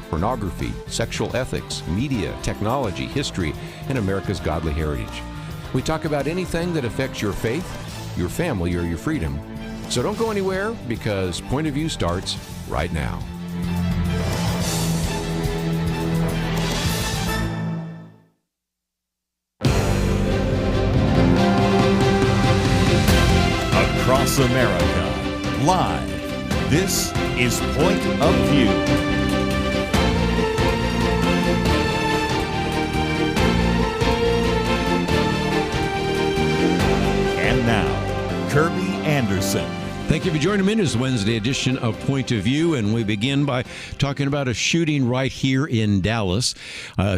pornography, sexual ethics, media, technology, history, and America's godly heritage. We talk about anything that affects your faith, your family, or your freedom. So don't go anywhere, because Point of View starts right now. Across America, live, this is Point of View. And now, Kerby Anderson. Thank you for joining me in this Wednesday edition of Point of View, and we begin by talking about a shooting right here in Dallas.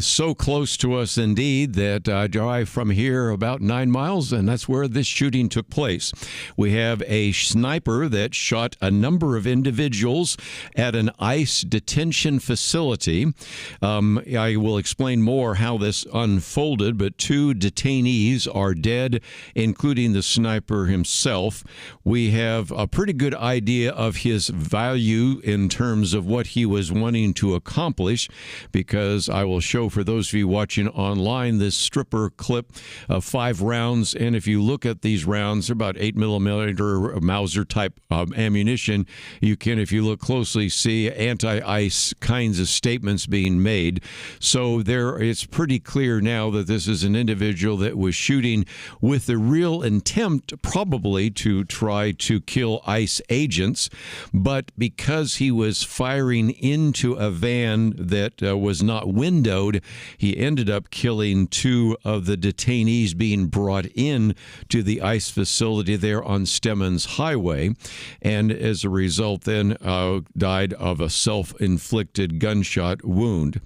So close to us indeed that I drive from here about 9 miles, and that's where this shooting took place. We have a sniper that shot a number of individuals at an ICE detention facility. I will explain more how this unfolded, but 2 detainees are dead, including the sniper himself. We have a pretty good idea of his value in terms of what he was wanting to accomplish, because I will show for those of you watching online this stripper clip of 5 rounds, and if you look at these rounds, they're about 8mm Mauser type ammunition. You can, if you look closely, see anti-ICE kinds of statements being made. So it's pretty clear now that this is an individual that was shooting with the real intent probably to try to kill ICE agents, but because he was firing into a van that was not windowed, he ended up killing 2 of the detainees being brought in to the ICE facility there on Stemmons Highway, and as a result then died of a self-inflicted gunshot wound.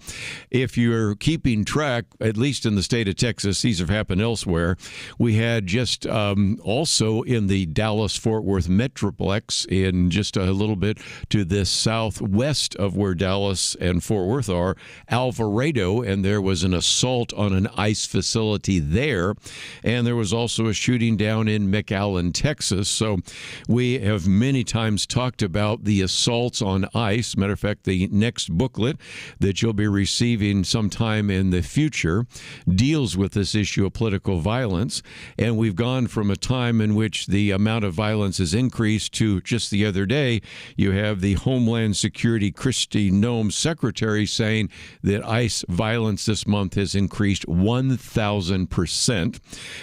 If you're keeping track, at least in the state of Texas, these have happened elsewhere, we had just also in the Dallas-Fort Worth Metroplex, in just a little bit to the southwest of where Dallas and Fort Worth are, Alvarado, and there was an assault on an ICE facility there, and there was also a shooting down in McAllen, Texas. So we have many times talked about the assaults on ICE. Matter of fact, the next booklet that you'll be receiving sometime in the future deals with this issue of political violence, and we've gone from a time in which the amount of violence has increased to just the other day, you have the Homeland Security Kristi Noem secretary saying that ICE violence this month has increased 1,000%.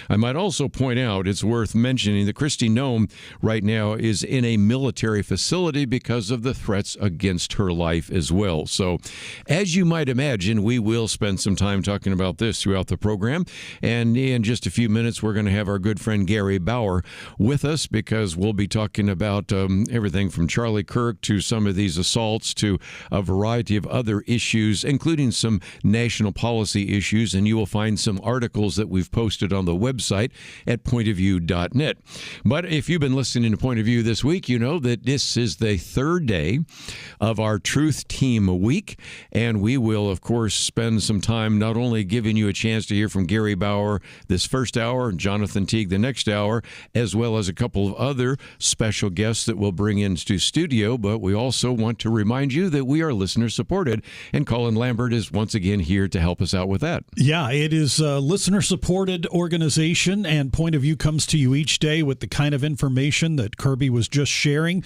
I might also point out, it's worth mentioning that Kristi Noem right now is in a military facility because of the threats against her life as well. So, as you might imagine, we will spend some time talking about this throughout the program, and in just a few minutes we're going to have our good friend Gary Bauer with us, because we'll be talking about everything from Charlie Kirk to some of these assaults to a variety of other issues, including some national policy issues, and you will find some articles that we've posted on the website at pointofview.net. But if you've been listening to Point of View this week, you know that this is the 3rd day of our Truth Team Week, and we will, of course, spend some time not only giving you a chance to hear from Gary Bauer this first hour, Jonathan Teague the next hour, as well as a couple of other special guests that we'll bring into studio, but we also want to remind you that we are listener-supported, and Collin Lambert is once again here to help us out with that. Yeah, it is a listener-supported organization, and Point of View comes to you each day with the kind of information that Kerby was just sharing,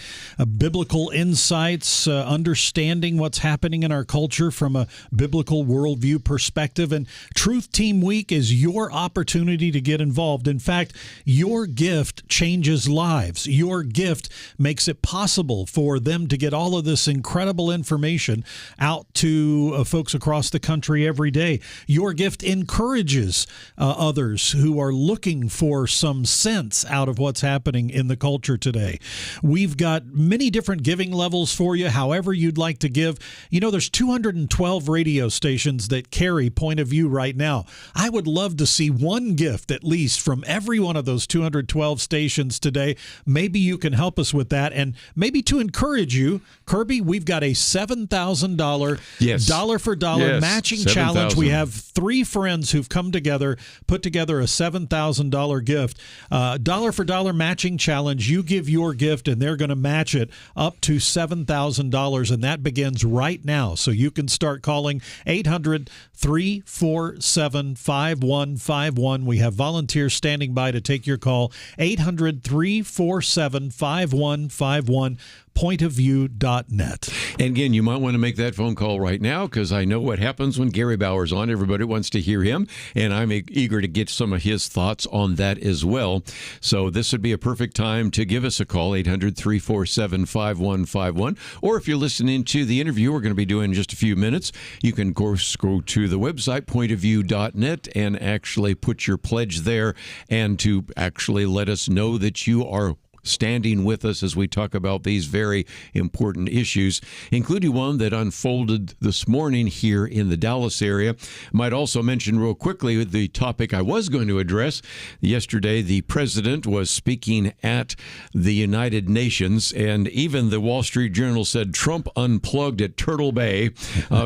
biblical insights, understanding what's happening in our culture from a biblical worldview perspective, and Truth Team Week is your opportunity to get involved. In fact, your gift changes lives. Your gift makes it possible for them to get all of this incredible information out to folks across the country every day. Your gift encourages others who are looking for some sense out of what's happening in the culture today. We've got many different giving levels for you, however you'd like to give. You know, there's 212 radio stations that carry Point of View right now. I would love to see one gift at least from every one of those 212 stations today. Maybe you can can help us with that. And maybe to encourage you, Kerby, we've got a $7,000 dollar-for-dollar matching challenge. We have 3 friends who've come together, put together a $7,000 gift. Dollar-for-dollar matching challenge. You give your gift, and they're going to match it up to $7,000, and that begins right now. So you can start calling 800-347-5151. We have volunteers standing by to take your call. 800-347-5151. pointofview.net. And again, you might want to make that phone call right now, because I know what happens when Gary Bauer's on. Everybody wants to hear him, and I'm eager to get some of his thoughts on that as well. So this would be a perfect time to give us a call, 800-347-5151. Or if you're listening to the interview we're going to be doing in just a few minutes, you can, of course, go to the website, pointofview.net, and actually put your pledge there, and to actually let us know that you are standing with us as we talk about these very important issues, including one that unfolded this morning here in the Dallas area. Might also mention real quickly the topic I was going to address. Yesterday, the president was speaking at the United Nations, and even the Wall Street Journal said Trump unplugged at Turtle Bay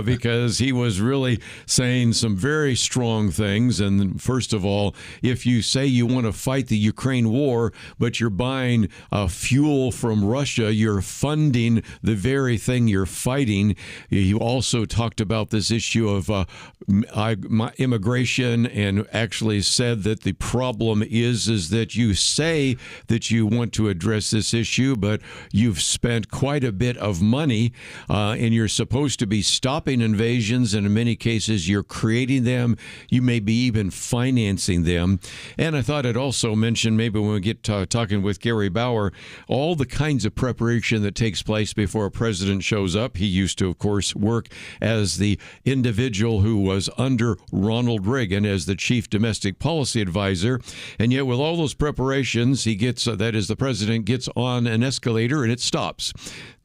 because he was really saying some very strong things. And first of all, if you say you want to fight the Ukraine war, but you're buying fuel from Russia, you're funding the very thing you're fighting. You also talked about this issue of immigration, and actually said that the problem is that you say that you want to address this issue, but you've spent quite a bit of money, and you're supposed to be stopping invasions, and in many cases you're creating them. You may be even financing them. And I thought I'd also mention, maybe when we get talking with Gary Bauer, all the kinds of preparation that takes place before a president shows up. He used to, of course, work as the individual who was under Ronald Reagan as the chief domestic policy advisor. And yet with all those preparations, he gets, that is, the president gets on an escalator and it stops.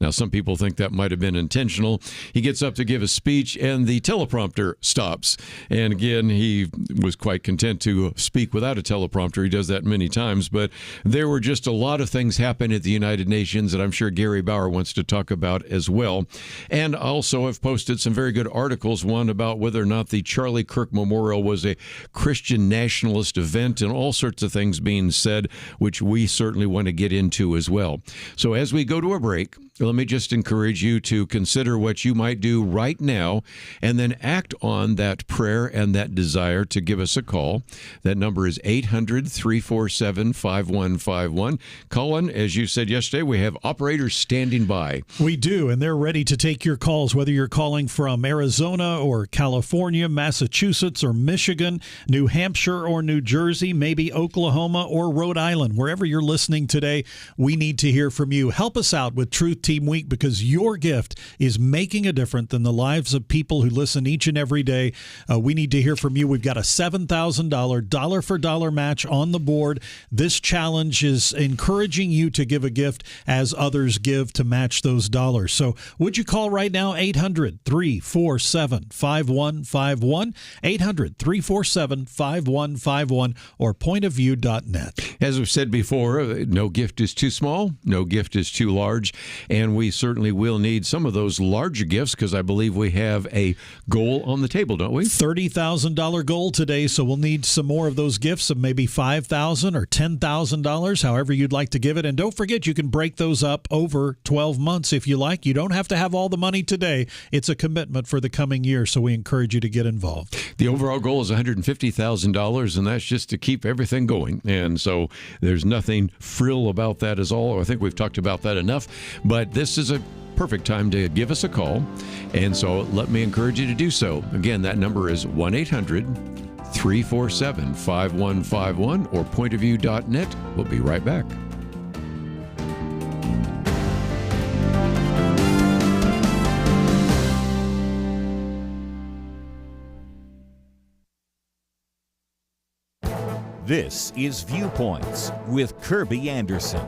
Now, some people think that might have been intentional. He gets up to give a speech and the teleprompter stops. And again, he was quite content to speak without a teleprompter. He does that many times. But there were just a lot of things happen at the United Nations that I'm sure Gary Bauer wants to talk about as well. And also have posted some very good articles, one about whether or not the Charlie Kirk Memorial was a Christian nationalist event, and all sorts of things being said, which we certainly want to get into as well. So as we go to a break, let me just encourage you to consider what you might do right now, and then act on that prayer and that desire to give us a call. That number is 800-347-5151. Collin, as you said yesterday, we have operators standing by. We do, and they're ready to take your calls, whether you're calling from Arizona or California, Massachusetts or Michigan, New Hampshire or New Jersey, maybe Oklahoma or Rhode Island. Wherever you're listening today, we need to hear from you. Help us out with Truth Team Week, because your gift is making a difference in the lives of people who listen each and every day. We need to hear from you. We've got a $7,000 dollar-for-dollar match on the board. This challenge is encouraging you to give a gift as others give to match those dollars. So would you call right now, 800-347-5151, 800-347-5151, or pointofview.net. As we've said before, no gift is too small, no gift is too large. And we certainly will need some of those larger gifts, because I believe we have a goal on the table, don't we? $30,000 goal today, so we'll need some more of those gifts, of maybe $5,000 or $10,000, however you'd like to give it. And don't forget, you can break those up over 12 months if you like. You don't have to have all the money today. It's a commitment for the coming year, so we encourage you to get involved. The overall goal is $150,000, and that's just to keep everything going. And so there's nothing frill about that at all. I think we've talked about that enough. But this is a perfect time to give us a call. And so let me encourage you to do so. Again, that number is 1-800-347-5151 or pointofview.net. We'll be right back. This is Viewpoints with Kerby Anderson.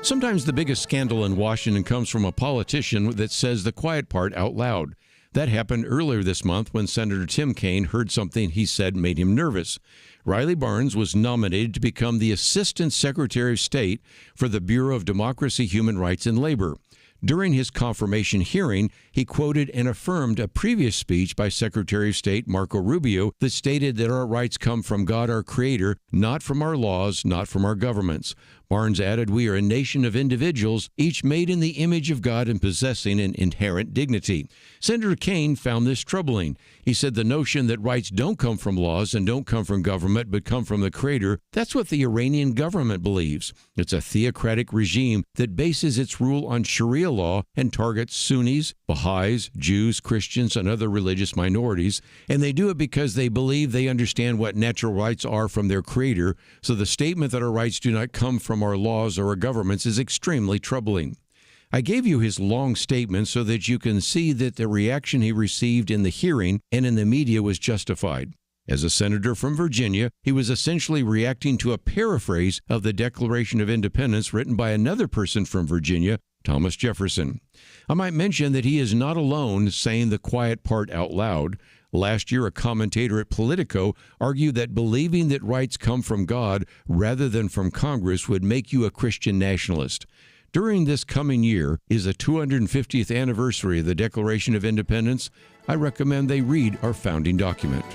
Sometimes the biggest scandal in Washington comes from a politician that says the quiet part out loud. That happened earlier this month when Senator Tim Kaine heard something he said made him nervous. Riley Barnes was nominated to become the Assistant Secretary of State for the Bureau of Democracy, Human Rights, and Labor. During his confirmation hearing, he quoted and affirmed a previous speech by Secretary of State Marco Rubio that stated that our rights come from God, our Creator, not from our laws, not from our governments. Barnes added, "We are a nation of individuals, each made in the image of God and possessing an inherent dignity." Senator Kaine found this troubling. He said the notion that rights don't come from laws and don't come from government but come from the Creator, that's what the Iranian government believes. It's a theocratic regime that bases its rule on Sharia law and targets Sunnis, Baha'is, Jews, Christians, and other religious minorities, and they do it because they believe they understand what natural rights are from their Creator, so the statement that our rights do not come from our laws or our governments is extremely troubling. I gave you his long statement so that you can see that the reaction he received in the hearing and in the media was justified. As a senator from Virginia, he was essentially reacting to a paraphrase of the Declaration of Independence written by another person from Virginia, Thomas Jefferson. I might mention that he is not alone saying the quiet part out loud. Last year, a commentator at Politico argued that believing that rights come from God rather than from Congress would make you a Christian nationalist. During this coming year is the 250th anniversary of the Declaration of Independence. I recommend they read our founding document.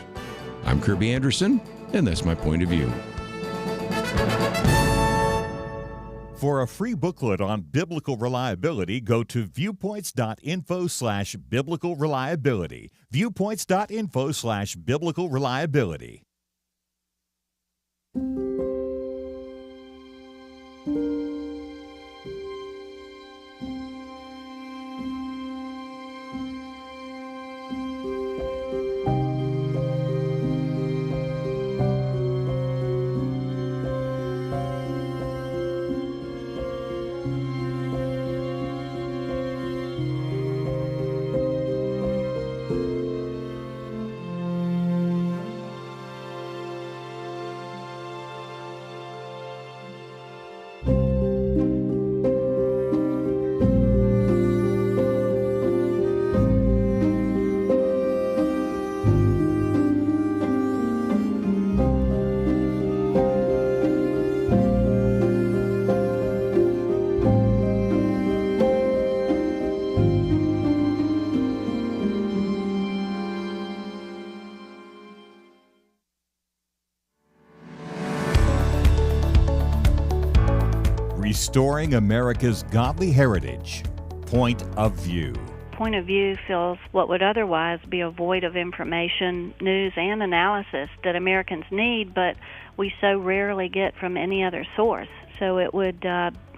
I'm Kerby Anderson, and that's my point of view. For a free booklet on biblical reliability, go to viewpoints.info/biblical reliability. Viewpoints.info/biblical reliability. Restoring America's Godly Heritage. Point of View. Point of View fills what would otherwise be a void of information, news, and analysis that Americans need, but we so rarely get from any other source. So it would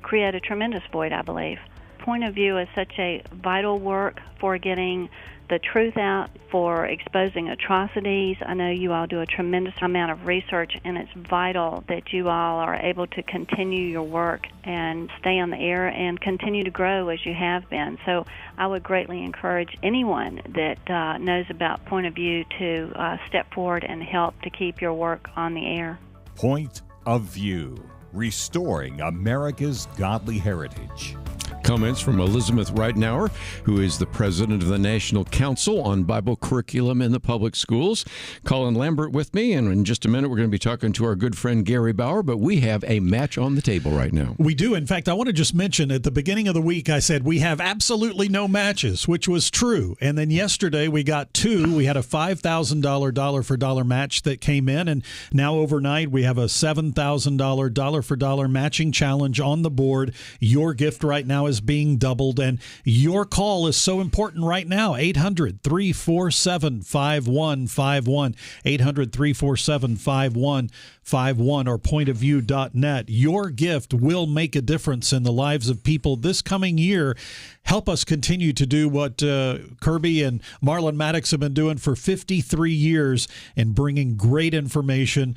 create a tremendous void, I believe. Point of View is such a vital work for getting the truth out, for exposing atrocities. I know you all do a tremendous amount of research, and it's vital that you all are able to continue your work and stay on the air and continue to grow as you have been. So I would greatly encourage anyone that knows about Point of View to step forward and help to keep your work on the air. Point of View. Restoring America's Godly Heritage. Comments from Elizabeth Reitenauer, who is the president of the National Council on Bible Curriculum in the Public Schools. Collin Lambert with me, and in just a minute we're going to be talking to our good friend Gary Bauer, but we have a match on the table right now. We do. In fact, I want to just mention at the beginning of the week I said we have absolutely no matches, which was true. And then yesterday we got two. We had a $5,000 dollar-for-dollar match that came in, and now overnight we have a $7,000 dollar-for-dollar matching challenge on the board. Your gift right now is being doubled, and your call is so important right now. 800-347-5151, 800-347-5151, or pointofview.net. Your gift will make a difference in the lives of people this coming year. Help us continue to do what Kerby and Marlon Maddox have been doing for 53 years in bringing great information,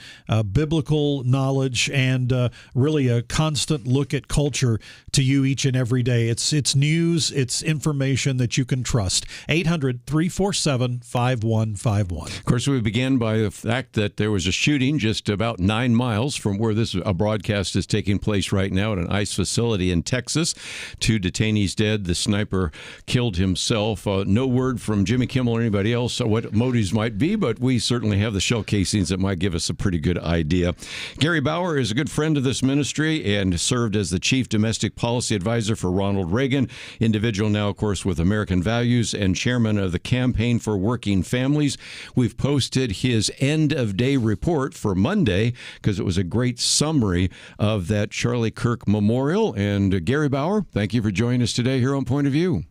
biblical knowledge, and really a constant look at culture to you each and every day. day. It's news, it's information that you can trust. 800-347-5151. Of course, we began by the fact that there was a shooting just about 9 miles from where this broadcast is taking place right now at an ICE facility in Texas. 2 detainees dead. The sniper killed himself. No word from Jimmy Kimmel or anybody else what motives might be, but we certainly have the shell casings that might give us a pretty good idea. Gary Bauer is a good friend of this ministry and served as the chief domestic policy advisor for Ronald Reagan, individual now, of course, with American Values and chairman of the Campaign for Working Families. We've posted his end-of-day report for Monday because it was a great summary of that Charlie Kirk Memorial. And Gary Bauer, thank you for joining us today here on Point of View.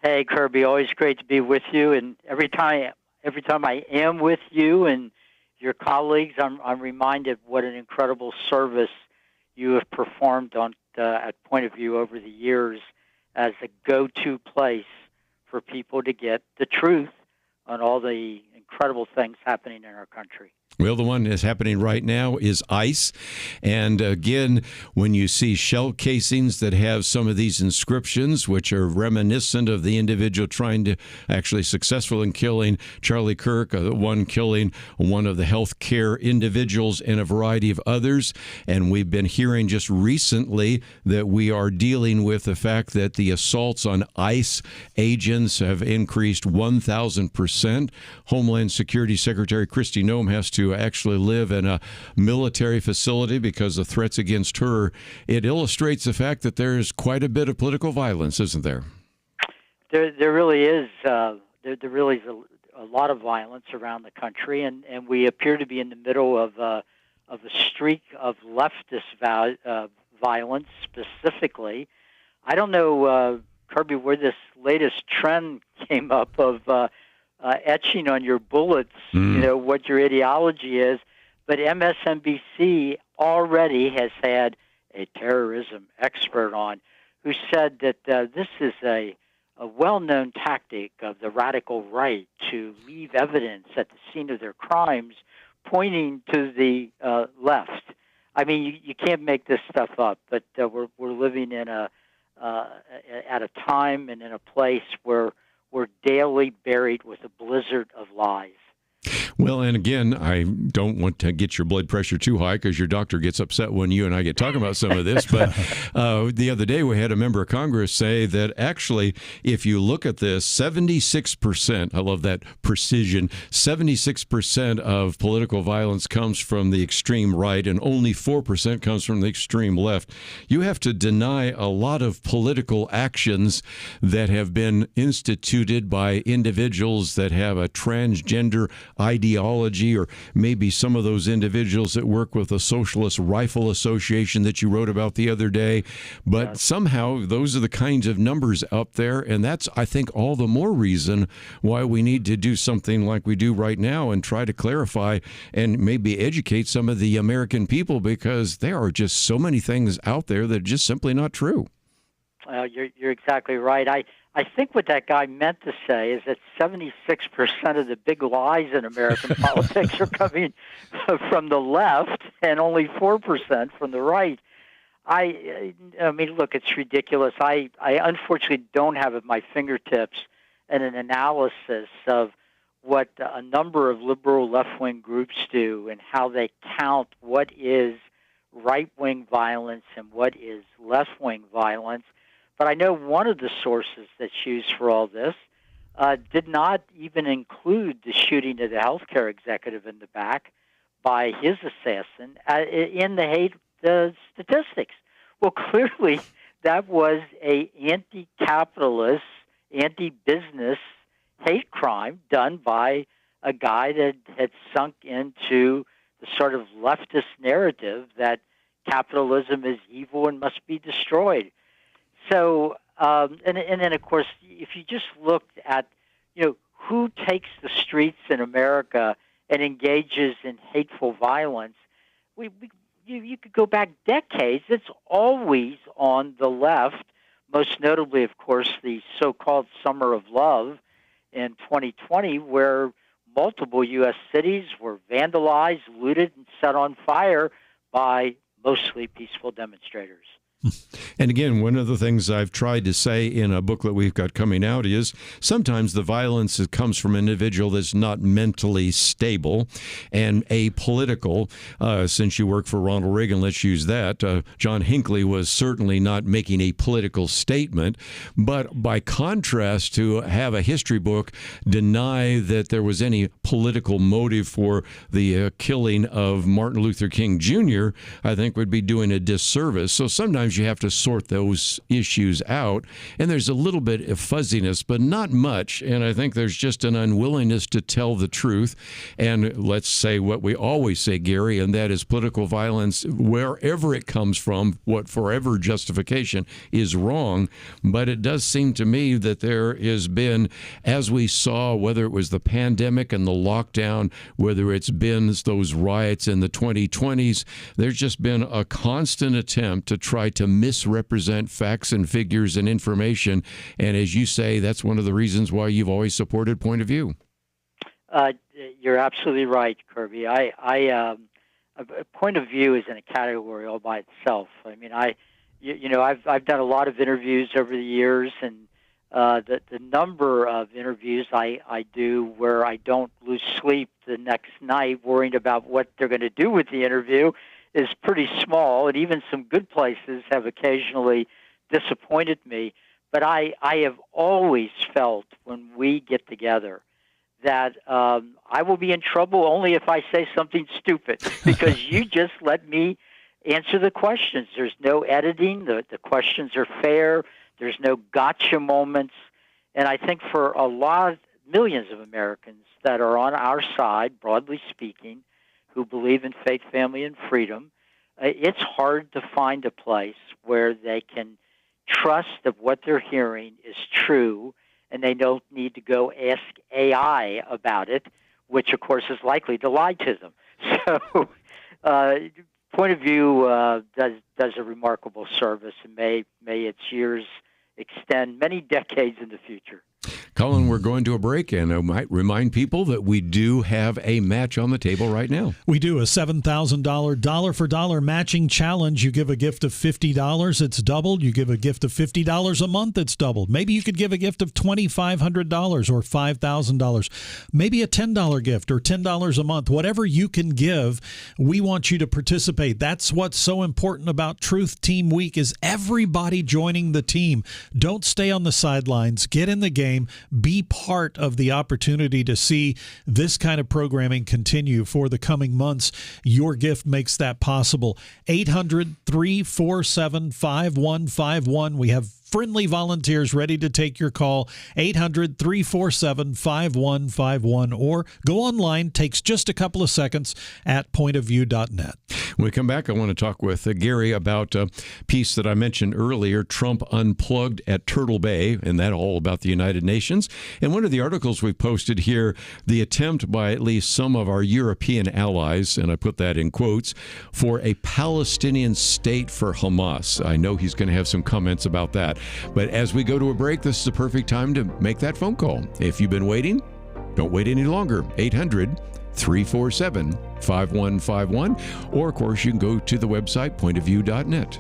Hey, Kirby, always great to be with you. And every time I am with you and your colleagues, I'm reminded what an incredible service you have performed at Point of View over the years as a go-to place for people to get the truth on all the incredible things happening in our country. Well, the one that's happening right now is ICE. And again, when you see shell casings that have some of these inscriptions, which are reminiscent of the individual trying to actually successful in killing Charlie Kirk, one killing one of the healthcare individuals and a variety of others. And we've been hearing just recently that we are dealing with the fact that the assaults on ICE agents have increased 1,000%. Homeland Security Secretary Kristi Noem has to actually live in a military facility because of threats against her. It illustrates the fact that there's quite a bit of political violence, isn't there? There really is. There really is a lot of violence around the country, and we appear to be in the middle of a streak of leftist violence specifically. I don't know, Kirby, where this latest trend came up of etching on your bullets, what your ideology is. But MSNBC already has had a terrorism expert on who said that this is a well-known tactic of the radical right to leave evidence at the scene of their crimes pointing to the left. I mean, you can't make this stuff up, but we're living in at a time and in a place where we're daily buried with a blizzard of lies. Well, and again, I don't want to get your blood pressure too high because your doctor gets upset when you and I get talking about some of this. But the other day we had a member of Congress say that actually, if you look at this, 76%, I love that precision, 76% of political violence comes from the extreme right and only 4% comes from the extreme left. You have to deny a lot of political actions that have been instituted by individuals that have a transgender ideology, or maybe some of those individuals that work with the Socialist Rifle Association that you wrote about the other day. But somehow those are the kinds of numbers up there, and that's, I think, all the more reason why we need to do something like we do right now and try to clarify and maybe educate some of the American people, because there are just so many things out there that are just simply not true. You're exactly right. I think what that guy meant to say is that 76% of the big lies in American politics are coming from the left and only 4% from the right. I mean, look, it's ridiculous. I unfortunately don't have at my fingertips an analysis of what a number of liberal left-wing groups do and how they count what is right-wing violence and what is left-wing violence. But I know one of the sources that's used for all this did not even include the shooting of the healthcare executive in the back by his assassin in the hate statistics. Well, clearly that was a anti-capitalist, anti-business hate crime done by a guy that had sunk into the sort of leftist narrative that capitalism is evil and must be destroyed. So, and then, of course, if you just looked at, who takes the streets in America and engages in hateful violence, you could go back decades. It's always on the left, most notably, of course, the so-called Summer of Love in 2020, where multiple U.S. cities were vandalized, looted, and set on fire by mostly peaceful demonstrators. And again, one of the things I've tried to say in a booklet we've got coming out is sometimes the violence that comes from an individual that's not mentally stable and apolitical. Since you work for Ronald Reagan, let's use that. John Hinckley was certainly not making a political statement, but by contrast, to have a history book deny that there was any political motive for the killing of Martin Luther King Jr., I think would be doing a disservice. So sometimes you have to sort those issues out, and there's a little bit of fuzziness, but not much, and I think there's just an unwillingness to tell the truth. And let's say what we always say, Gary, and that is political violence, wherever it comes from, what forever justification is wrong. But it does seem to me that there has been, as we saw, whether it was the pandemic and the lockdown, whether it's been those riots in the 2020s, there's just been a constant attempt to try to misrepresent facts and figures and information. And as you say, that's one of the reasons why you've always supported Point of View. You're absolutely right, Kerby. A Point of View is in a category all by itself. I mean, I've done a lot of interviews over the years, and the number of interviews I do where I don't lose sleep the next night worrying about what they're going to do with the interview is pretty small, and even some good places have occasionally disappointed me. But I have always felt when we get together that I will be in trouble only if I say something stupid, because you just let me answer the questions. There's no editing. The questions are fair. There's no gotcha moments. And I think for millions of Americans that are on our side, broadly speaking, who believe in faith, family, and freedom, it's hard to find a place where they can trust that what they're hearing is true, and they don't need to go ask AI about it, which, of course, is likely to lie to them. So Point of View does a remarkable service, and may its years extend many decades in the future. Collin, we're going to a break, and I might remind people that we do have a match on the table right now. We do a $7,000 dollar-for-dollar matching challenge. You give a gift of $50, it's doubled. You give a gift of $50 a month, it's doubled. Maybe you could give a gift of $2,500 or $5,000. Maybe a $10 gift or $10 a month. Whatever you can give, we want you to participate. That's what's so important about Truth Team Week, is everybody joining the team. Don't stay on the sidelines. Get in the game. Be part of the opportunity to see this kind of programming continue for the coming months. Your gift makes that possible. 800-347-5151. We have friendly volunteers ready to take your call. 800-347-5151, or go online. Takes just a couple of seconds at pointofview.net. When we come back, I want to talk with Gary about a piece that I mentioned earlier, Trump Unplugged at Turtle Bay, and that all about the United Nations. And one of the articles we posted here, the attempt by at least some of our European allies, and I put that in quotes, for a Palestinian state for Hamas. I know he's going to have some comments about that. But as we go to a break, this is a perfect time to make that phone call. If you've been waiting, don't wait any longer. 800-347-5151. Or, of course, you can go to the website, pointofview.net.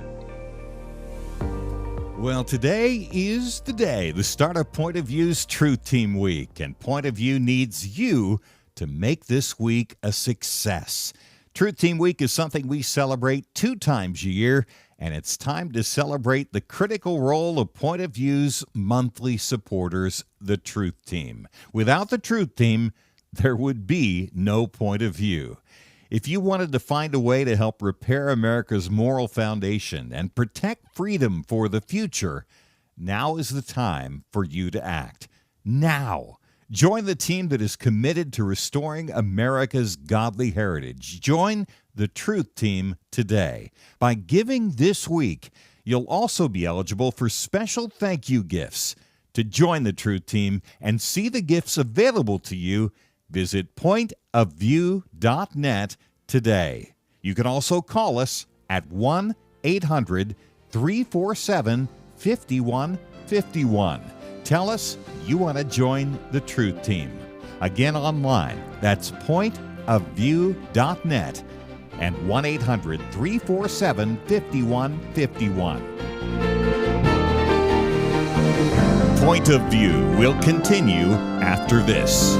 Well, today is the day, the start of Point of View's Truth Team Week, and Point of View needs you to make this week a success. Truth Team Week is something we celebrate 2 times a year, and it's time to celebrate the critical role of Point of View's monthly supporters, the Truth Team. Without the Truth Team, there would be no Point of View. If you wanted to find a way to help repair America's moral foundation and protect freedom for the future, now is the time for you to act. Now! Join the team that is committed to restoring America's godly heritage. Join the Truth Team today. By giving this week, you'll also be eligible for special thank you gifts. To join the Truth Team and see the gifts available to you, visit pointofview.net today. You can also call us at 1-800-347-5151. Tell us you want to join the Truth Team. Again, online, that's pointofview.net and 1-800-347-5151. Point of View will continue after this.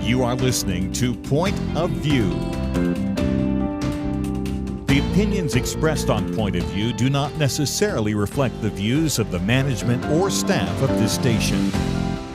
You are listening to Point of View. The opinions expressed on Point of View do not necessarily reflect the views of the management or staff of this station.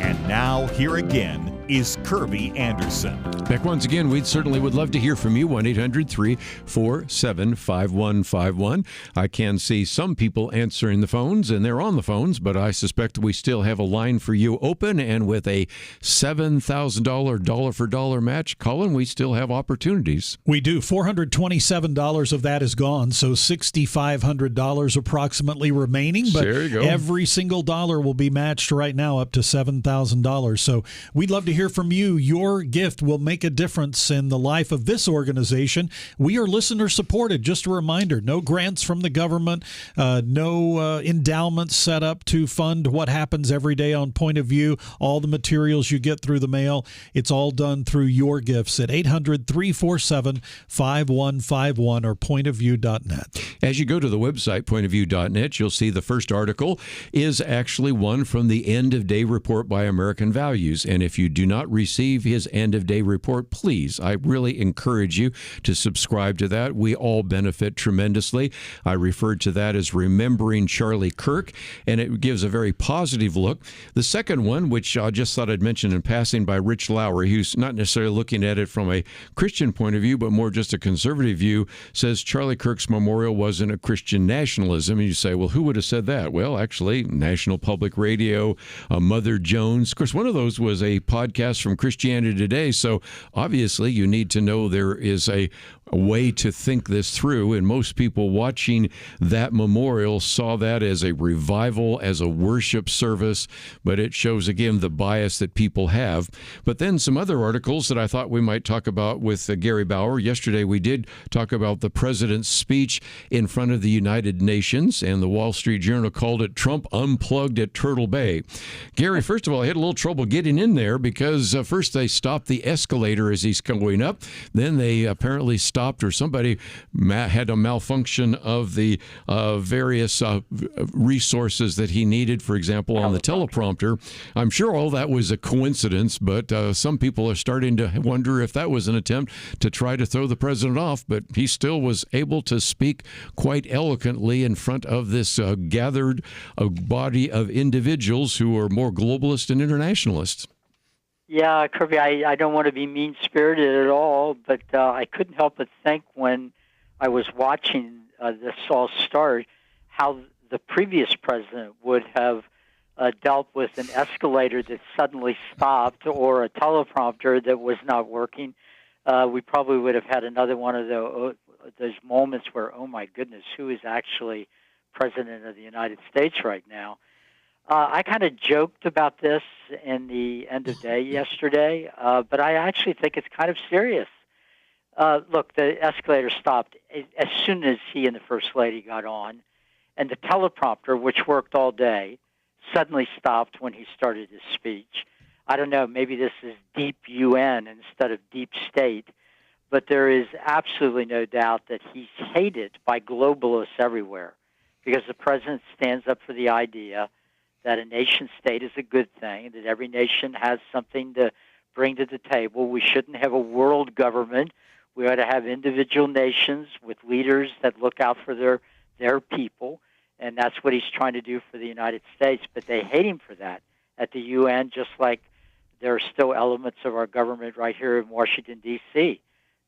And now, here again is Kerby Anderson. Back once again, we certainly would love to hear from you, 1-800-347-5151. I can see some people answering the phones, and they're on the phones, but I suspect we still have a line for you open, and with a $7,000 dollar-for-dollar match, Collin, we still have opportunities. We do. $427 of that is gone, so $6,500 approximately remaining, but there you go. Every single dollar will be matched right now up to $7,000. So we'd love to hear from you. Your gift will make a difference in the life of this organization. We are listener-supported. Just a reminder, no grants from the government, no endowments set up to fund what happens every day on Point of View, all the materials you get through the mail. It's all done through your gifts at 800-347-5151 or pointofview.net. As you go to the website, pointofview.net, you'll see the first article is actually one from the end-of-day report by American Values. And if you do not receive his end-of-day report, please, I really encourage you to subscribe to that. We all benefit tremendously. I referred to that as Remembering Charlie Kirk, and it gives a very positive look. The second one, which I just thought I'd mention in passing, by Rich Lowry, who's not necessarily looking at it from a Christian point of view, but more just a conservative view, says Charlie Kirk's memorial wasn't a Christian nationalism. And you say, well, who would have said that? Well, actually, National Public Radio, Mother Jones. Of course, one of those was a podcast from Christianity Today. So obviously, you need to know there is a way to think this through, and most people watching that memorial saw that as a revival, as a worship service, but it shows again the bias that people have. But then some other articles that I thought we might talk about with Gary Bauer. Yesterday we did talk about the president's speech in front of the United Nations, and the Wall Street Journal called it Trump Unplugged at Turtle Bay. Gary, first of all, I had a little trouble getting in there because first they stopped the escalator as he's going up, then they apparently stopped, or somebody had a malfunction of the various resources that he needed, for example, on the teleprompter. I'm sure all that was a coincidence, but some people are starting to wonder if that was an attempt to try to throw the president off, but he still was able to speak quite eloquently in front of this gathered body of individuals who are more globalist and internationalists. Yeah, Kirby, I don't want to be mean-spirited at all, but I couldn't help but think when I was watching this all start how the previous president would have dealt with an escalator that suddenly stopped or a teleprompter that was not working. We probably would have had another one of those moments where, oh my goodness, who is actually president of the United States right now? I kind of joked about this in the end of day yesterday, but I actually think it's kind of serious. Look, the escalator stopped as soon as he and the First Lady got on, and the teleprompter, which worked all day, suddenly stopped when he started his speech. I don't know, maybe this is deep UN instead of deep state, but there is absolutely no doubt that he's hated by globalists everywhere because the president stands up for the idea that a nation state is a good thing, that every nation has something to bring to the table. We shouldn't have a world government. We ought to have individual nations with leaders that look out for their people, and that's what he's trying to do for the United States. But they hate him for that at the UN, just like there are still elements of our government right here in Washington, D.C.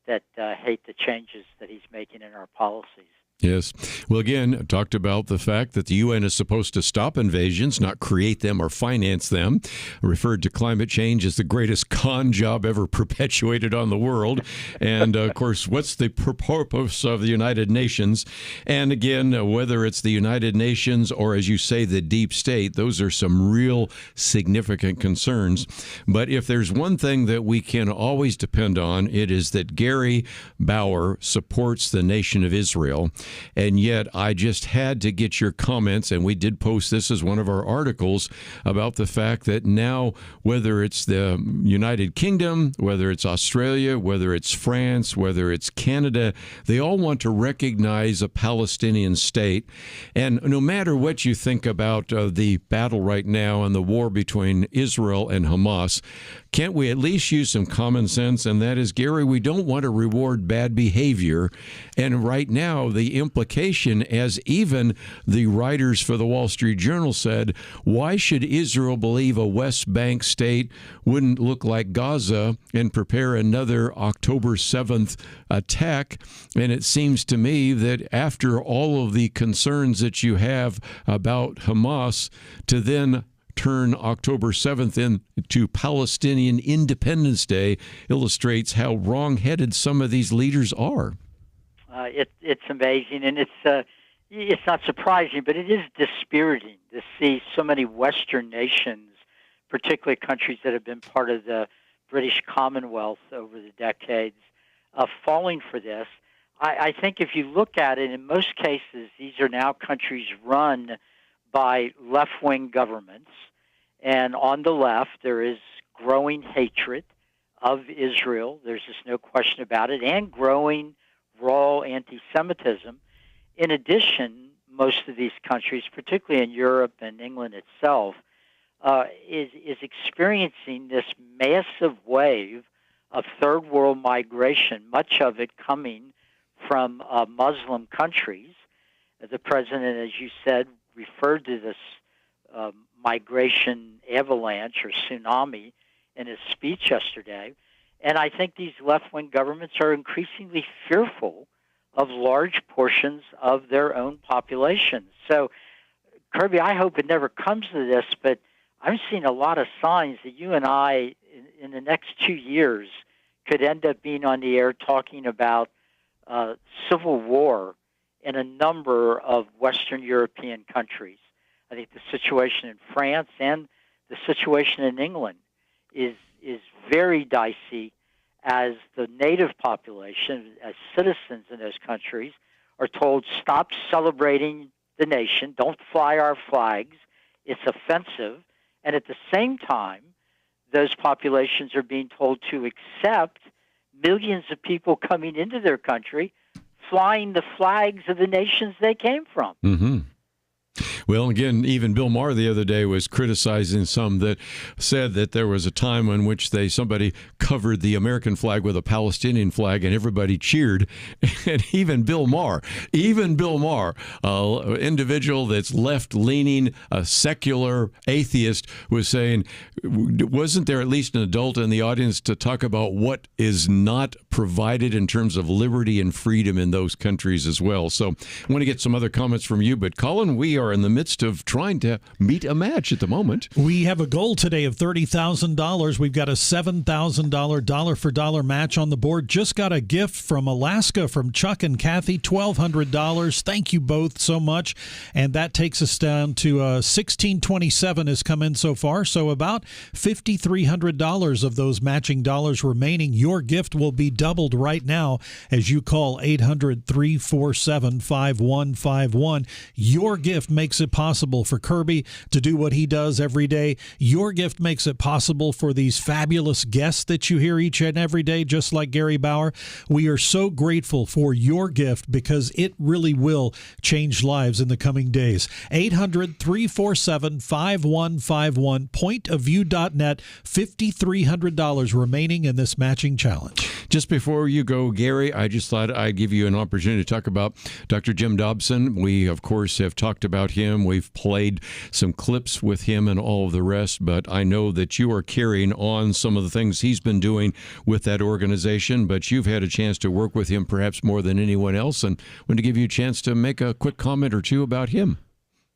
that hate the changes that he's making in our policies. Yes. Well, again, talked about the fact that the UN is supposed to stop invasions, not create them or finance them. Referred to climate change as the greatest con job ever perpetuated on the world. And, of course, what's the purpose of the United Nations? And, again, whether it's the United Nations or, as you say, the deep state, those are some real significant concerns. But if there's one thing that we can always depend on, it is that Gary Bauer supports the nation of Israel. And yet I just had to get your comments, and we did post this as one of our articles, about the fact that now, whether it's the United Kingdom, whether it's Australia, whether it's France, whether it's Canada, they all want to recognize a Palestinian state. And no matter what you think about the battle right now and the war between Israel and Hamas, can't we at least use some common sense? And that is, Gary, we don't want to reward bad behavior. And right now, the implication, as even the writers for the Wall Street Journal said, why should Israel believe a West Bank state wouldn't look like Gaza and prepare another October 7th attack? And it seems to me that after all of the concerns that you have about Hamas, to then turn October 7th into Palestinian Independence Day illustrates how wrong-headed some of these leaders are. It's amazing, and it's not surprising, but it is dispiriting to see so many Western nations particularly countries that have been part of the British Commonwealth over the decades, falling for this. I think if you look at it, in most cases, these are now countries run by left-wing governments. And on the left, there is growing hatred of Israel. There's just no question about it, and growing raw anti-Semitism. In addition, most of these countries, particularly in Europe and England itself, is experiencing this massive wave of third world migration, much of it coming from Muslim countries. The president, as you said, referred to this migration avalanche or tsunami in his speech yesterday. And I think these left-wing governments are increasingly fearful of large portions of their own populations. So, Kerby, I hope it never comes to this, but I'm seeing a lot of signs that you and I, in the next 2 years, could end up being on the air talking about civil war in a number of Western European countries. I think the situation in France and the situation in England is very dicey, as the native population, as citizens in those countries, are told, stop celebrating the nation, don't fly our flags, it's offensive. And at the same time, those populations are being told to accept millions of people coming into their country, flying the flags of the nations they came from. Mm-hmm. Well, again, even Bill Maher the other day was criticizing some that said that there was a time in which somebody covered the American flag with a Palestinian flag and everybody cheered. And even Bill Maher, an individual that's left-leaning, a secular atheist, was saying, wasn't there at least an adult in the audience to talk about what is not provided in terms of liberty and freedom in those countries as well? So I want to get some other comments from you. But Collin, we are in the midst of trying to meet a match at the moment. We have a goal today of $30,000. We've got a $7,000 dollar-for-dollar match on the board. Just got a gift from Alaska from Chuck and Kathy, $1,200. Thank you both so much. And that takes us down to $1,627 has come in so far. So about $5,300 of those matching dollars remaining. Your gift will be doubled right now as you call 800-347-5151. Your gift makes it possible for Kerby to do what he does every day. Your gift makes it possible for these fabulous guests that you hear each and every day, just like Gary Bauer. We are so grateful for your gift because it really will change lives in the coming days. 800-347-5151, pointofview.net, $5,300 remaining in this matching challenge. Just before you go, Gary, I just thought I'd give you an opportunity to talk about Dr. Jim Dobson. We, of course, have talked about him. We've played some clips with him and all of the rest, but I know that you are carrying on some of the things he's been doing with that organization, but you've had a chance to work with him perhaps more than anyone else, and I want to give you a chance to make a quick comment or two about him.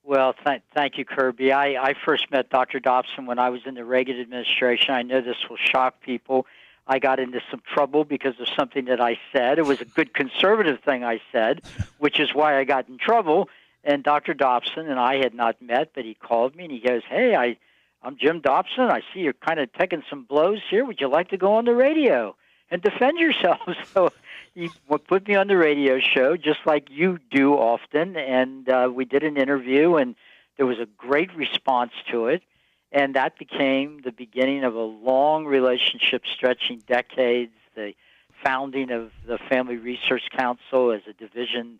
Well, thank you, Kerby. I first met Dr. Dobson when I was in the Reagan administration. I know this will shock people. I got into some trouble because of something that I said. It was a good conservative thing I said, which is why I got in trouble. And Dr. Dobson and I had not met, but he called me and he goes, hey, I'm Jim Dobson. I see you're kind of taking some blows here. Would you like to go on the radio and defend yourself? So he put me on the radio show, just like you do often, and we did an interview, and there was a great response to it. And that became the beginning of a long relationship stretching decades, the founding of the Family Research Council as a division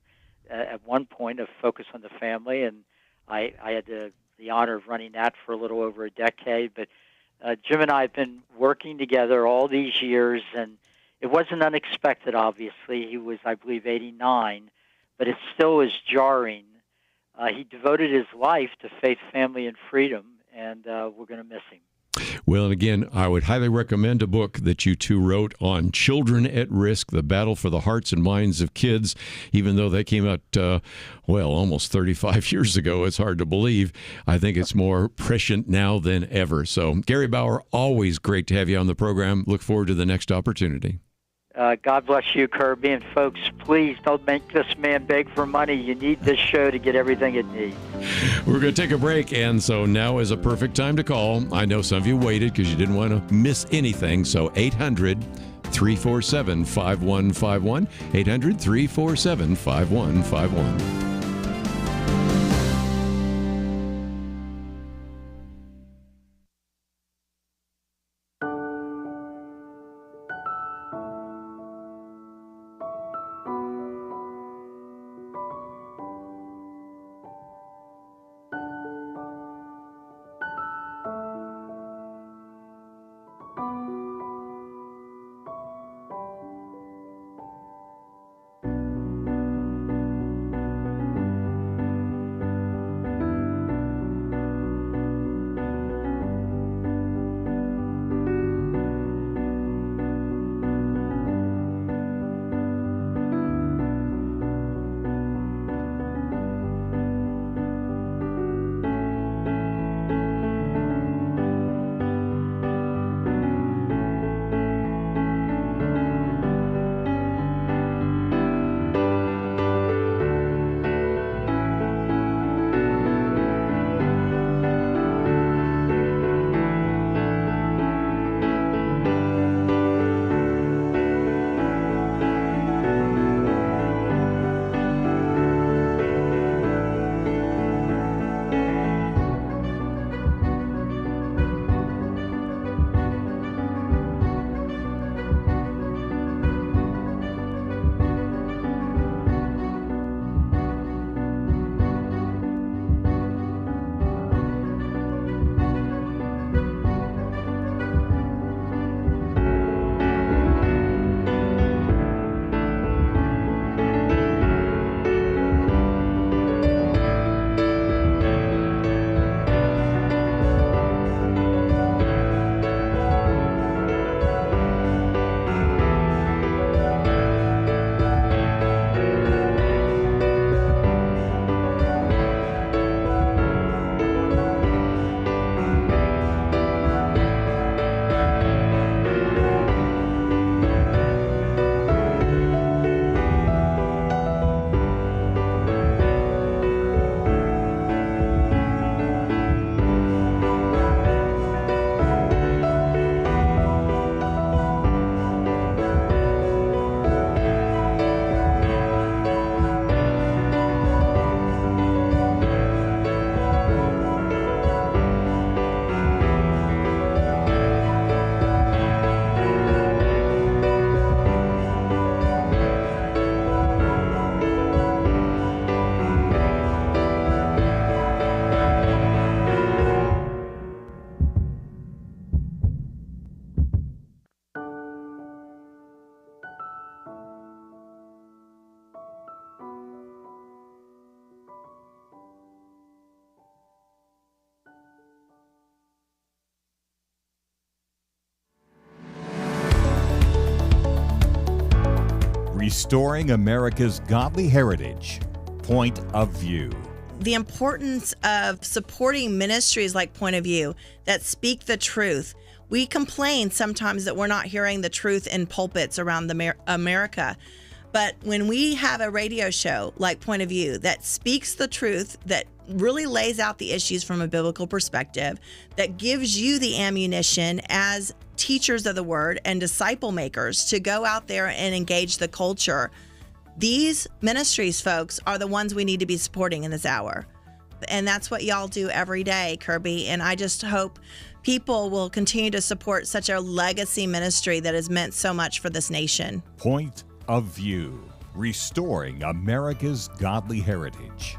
at one point of Focus on the Family, and I had the honor of running that for a little over a decade. But Jim and I have been working together all these years, and it wasn't unexpected, obviously. He was, I believe, 89, but it still is jarring. He devoted his life to faith, family, and freedom, and we're going to miss him. Well, and again, I would highly recommend a book that you two wrote on children at risk, the battle for the hearts and minds of kids. Even though that came out, almost 35 years ago, it's hard to believe. I think it's more prescient now than ever. So, Gary Bauer, always great to have you on the program. Look forward to the next opportunity. God bless you, Kerby. And folks, please don't make this man beg for money. You need this show to get everything it needs. We're going to take a break, and so now is a perfect time to call. I know some of you waited because you didn't want to miss anything. So 800-347-5151, 800-347-5151. Restoring America's Godly Heritage. Point of View. The importance of supporting ministries like Point of View that speak the truth. We complain sometimes that we're not hearing the truth in pulpits around America. But when we have a radio show like Point of View that speaks the truth, that really lays out the issues from a biblical perspective, that gives you the ammunition as teachers of the word and disciple makers to go out there and engage the culture, these ministries, folks, are the ones we need to be supporting in this hour. And that's what y'all do every day, Kerby. And I just hope people will continue to support such a legacy ministry that has meant so much for this nation. Point of View. Restoring America's Godly Heritage.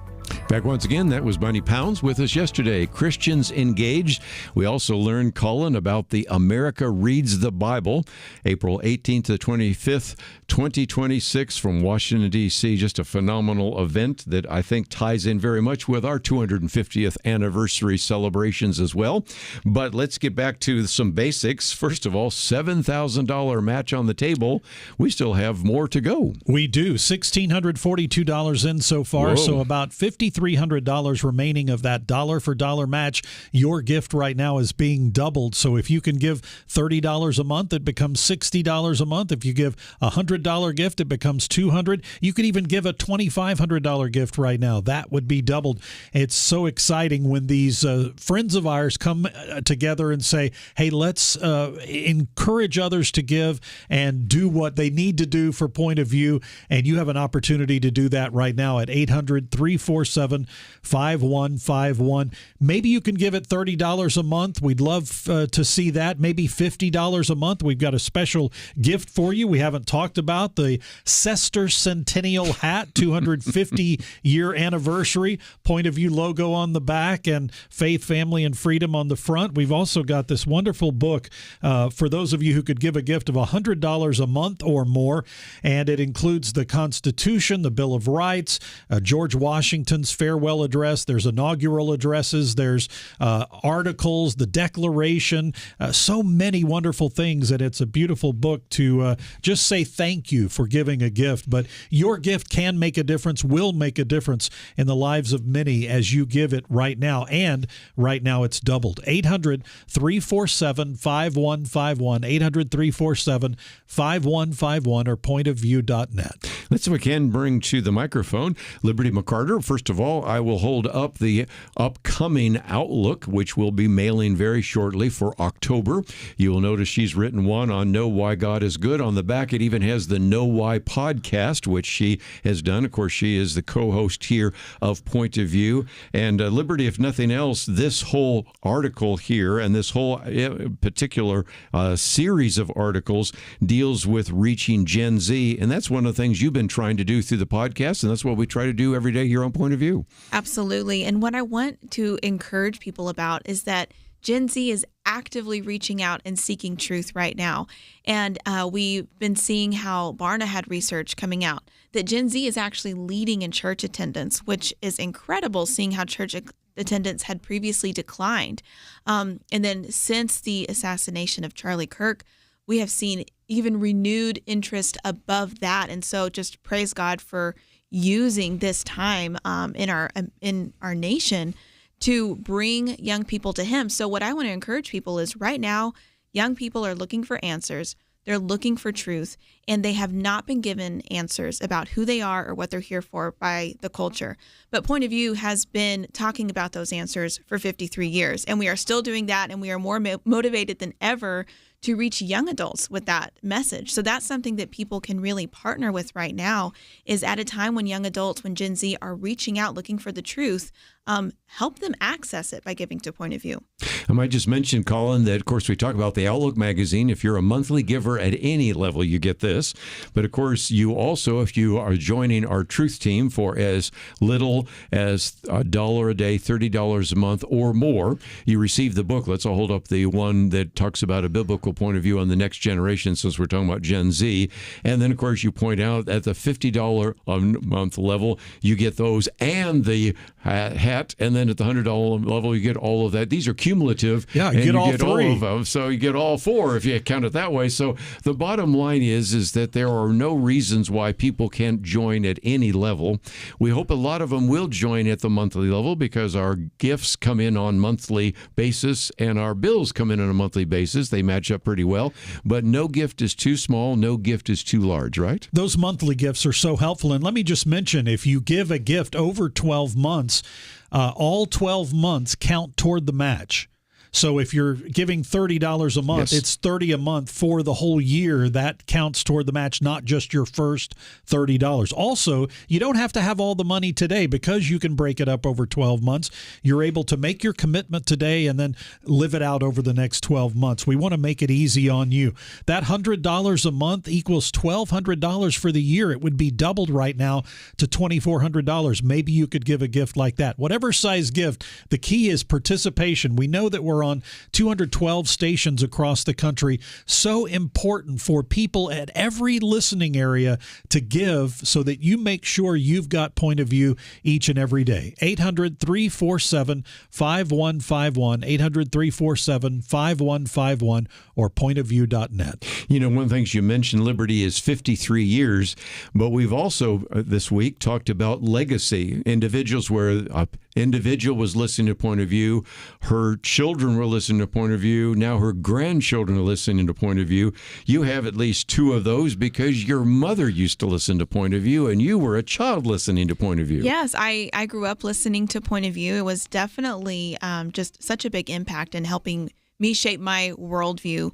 Back once again, that was Bunny Pounds with us yesterday. Christians Engaged. We also learned, Collin, about the America Reads the Bible, April 18th to 25th, 2026 from Washington, D.C. Just a phenomenal event that I think ties in very much with our 250th anniversary celebrations as well. But let's get back to some basics. First of all, $7,000 match on the table. We still have more to go. We do. $1,642 in so far, Whoa. so about 53 $5,300 remaining of that dollar-for-dollar match. Your gift right now is being doubled. So if you can give $30 a month, it becomes $60 a month. If you give a $100 gift, it becomes $200. You could even give a $2,500 gift right now. That would be doubled. It's so exciting when these friends of ours come together and say, hey, let's encourage others to give and do what they need to do for Point of View. And you have an opportunity to do that right now at 800-347-5151. Maybe you can give it $30 a month. We'd love to see that. Maybe $50 a month. We've got a special gift for you. We haven't talked about the Sester Centennial hat, 250-year anniversary, Point of View logo on the back, and Faith, Family, and Freedom on the front. We've also got this wonderful book for those of you who could give a gift of $100 a month or more, and it includes the Constitution, the Bill of Rights, George Washington's farewell address. There's inaugural addresses. There's articles, the Declaration, so many wonderful things, and it's a beautiful book to just say thank you for giving a gift. But your gift can make a difference, will make a difference in the lives of many as you give it right now. And right now it's doubled. 800-347-5151, 800-347-5151, or pointofview.net. Let's see if we can bring to the microphone Liberty McCarter. First of all, I will hold up the upcoming Outlook, which we'll be mailing very shortly for October. You will notice she's written one on Know Why God is Good. On the back, it even has the Know Why podcast, which she has done. Of course, she is the co-host here of Point of View. And Liberty, if nothing else, this whole article here and this whole particular series of articles deals with reaching Gen Z. And that's one of the things you've been trying to do through the podcast, and that's what we try to do every day here on Point of View. Absolutely. And what I want to encourage people about is that Gen Z is actively reaching out and seeking truth right now. And we've been seeing how Barna had research coming out that Gen Z is actually leading in church attendance, which is incredible, seeing how church attendance had previously declined. And then since the assassination of Charlie Kirk, we have seen even renewed interest above that. And so just praise God for using this time in our nation to bring young people to him. So what I want to encourage people is right now, young people are looking for answers. They're looking for truth, and they have not been given answers about who they are or what they're here for by the culture. But Point of View has been talking about those answers for 53 years, and we are still doing that, and we are more motivated than ever to reach young adults with that message. So that's something that people can really partner with right now, is at a time when young adults, when Gen Z are reaching out looking for the truth, help them access it by giving to Point of View. I might just mention, Collin, that, of course, we talk about the Outlook magazine. If you're a monthly giver at any level, you get this. But, of course, you also, if you are joining our Truth Team for as little as $1 a day, $30 a month or more, you receive the book. I'll hold up the one that talks about a biblical point of view on the next generation, since we're talking about Gen Z. And then, of course, you point out at the $50 a month level, you get those and the hat. And then at the $100 level, you get all of that. These are cumulative. Yeah, you get all three. All of them. So you get all four if you count it that way. So the bottom line is that there are no reasons why people can't join at any level. We hope a lot of them will join at the monthly level, because our gifts come in on monthly basis and our bills come in on a monthly basis. They match up pretty well. But no gift is too small. No gift is too large, right? Those monthly gifts are so helpful. And let me just mention, if you give a gift over 12 months, all 12 months count toward the match. So if you're giving $30 a month, yes, it's $30 a month for the whole year. That counts toward the match, not just your first $30. Also, you don't have to have all the money today, because you can break it up over 12 months. You're able to make your commitment today and then live it out over the next 12 months. We want to make it easy on you. That $100 a month equals $1,200 for the year. It would be doubled right now to $2,400. Maybe you could give a gift like that. Whatever size gift, the key is participation. We know that we're We're on 212 stations across the country. So important for people at every listening area to give so that you make sure you've got point of view each and every day. 800-347-5151, 800-347-5151, or pointofview.net. You know, one of the things you mentioned, Liberty is 53 years, but we've also this week talked about legacy. Individuals where an individual was listening to point of view, her children were listening to point of view, now her grandchildren are listening to point of view. You have at least two of those because your mother used to listen to point of view and you were a child listening to point of view. Yes, I grew up listening to point of view. It was definitely just such a big impact in helping me shape my worldview.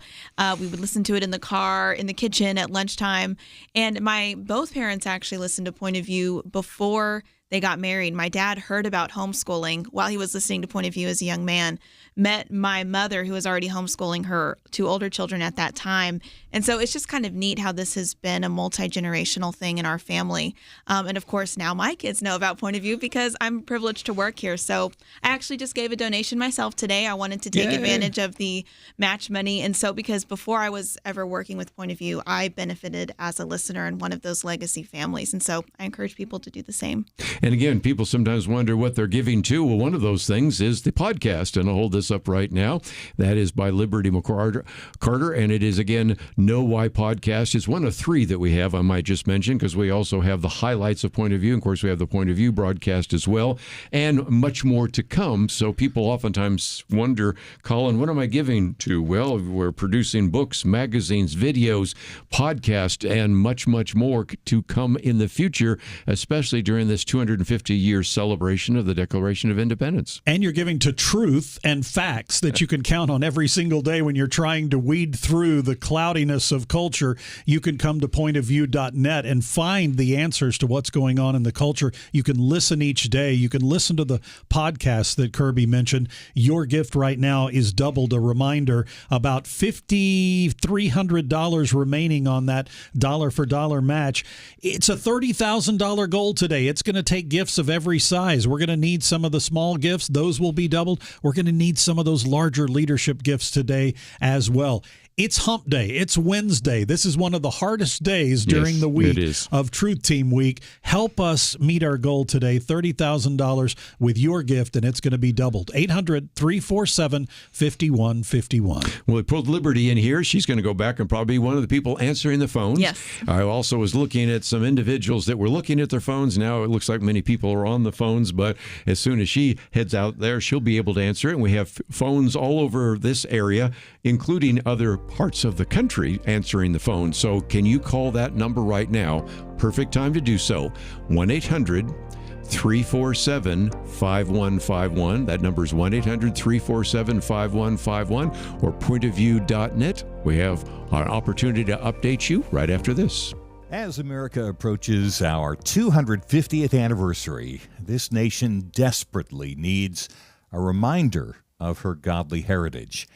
We would listen to it in the car, in the kitchen, at lunchtime. And both parents actually listened to point of view before they got married. My dad heard about homeschooling while he was listening to point of view as a young man, met my mother, who was already homeschooling her two older children at that time. And so it's just kind of neat how this has been a multi-generational thing in our family. And of course, now my kids know about point of view because I'm privileged to work here. So I actually just gave a donation myself today. I wanted to take advantage of the match money. And so because before I was ever working with point of view, I benefited as a listener in one of those legacy families. And so I encourage people to do the same. And again, people sometimes wonder what they're giving to. Well, one of those things is the podcast, and I'll hold this up right now. That is by Liberty McCarter, and it is, again, Know Why Podcast. It's one of three that we have, I might just mention, because we also have the highlights of Point of View. Of course, we have the Point of View broadcast as well, and much more to come. So people oftentimes wonder, Collin, what am I giving to? Well, we're producing books, magazines, videos, podcasts, and much, much more to come in the future, especially during this 250-year celebration of the Declaration of Independence. And you're giving to truth and facts that you can count on every single day when you're trying to weed through the cloudiness of culture. You can come to pointofview.net and find the answers to what's going on in the culture. You can listen each day. You can listen to the podcast that Kerby mentioned. Your gift right now is doubled. A reminder, about $5,300 remaining on that dollar-for-dollar match. It's a $30,000 goal today. It's going to take gifts of every size. We're going to need some of the small gifts. Those will be doubled. We're going to need some of those larger leadership gifts today as well. It's Hump Day. It's Wednesday. This is one of the hardest days during the week of Truth Team Week. Help us meet our goal today, $30,000 with your gift, and it's going to be doubled. 800-347-5151. Well, we pulled Liberty in here. She's going to go back and probably be one of the people answering the phones. Yes. I also was looking at some individuals that were looking at their phones. Now it looks like many people are on the phones, but as soon as she heads out there, she'll be able to answer it. And we have phones all over this area, including other parts of the country answering the phone. So can you call that number right now? Perfect time to do so. 1-800-347-5151. That number is 1-800-347-5151 or pointofview.net. We have an opportunity to update you right after this. As America approaches our 250th anniversary, this nation desperately needs a reminder of her godly heritage.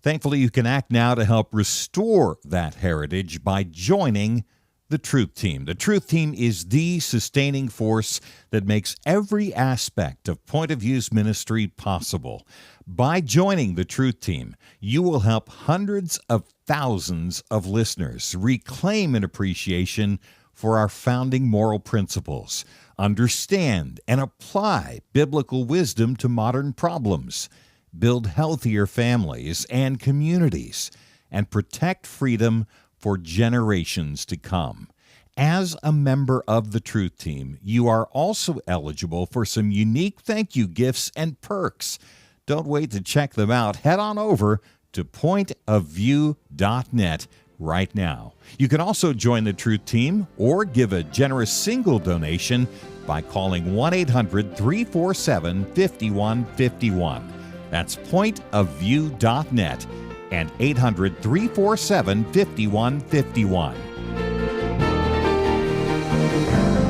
Thankfully, you can act now to help restore that heritage by joining the Truth Team. The Truth Team is the sustaining force that makes every aspect of Point of View's ministry possible. By joining the Truth Team, you will help hundreds of thousands of listeners reclaim an appreciation for our founding moral principles, understand and apply biblical wisdom to modern problems, build healthier families and communities, and protect freedom for generations to come. As a member of the Truth Team, you are also eligible for some unique thank you gifts and perks. Don't wait to check them out. Head on over to pointofview.net right now. You can also join the Truth Team or give a generous single donation by calling 1-800-347-5151. That's pointofview.net and 800-347-5151.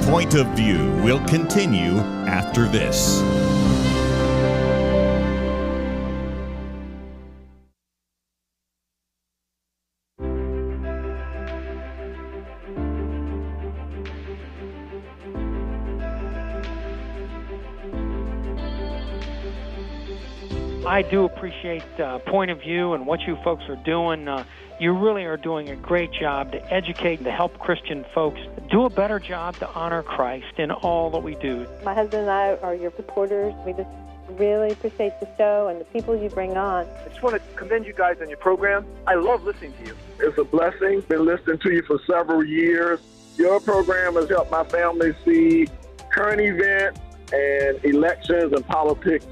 Point of View will continue after this. I do appreciate Point of View and what you folks are doing. You really are doing a great job to educate and to help Christian folks do a better job to honor Christ in all that we do. My husband and I are your supporters. We just really appreciate the show and the people you bring on. I just want to commend you guys on your program. I love listening to you. It's a blessing. Been listening to you for several years. Your program has helped my family see current events and elections and politics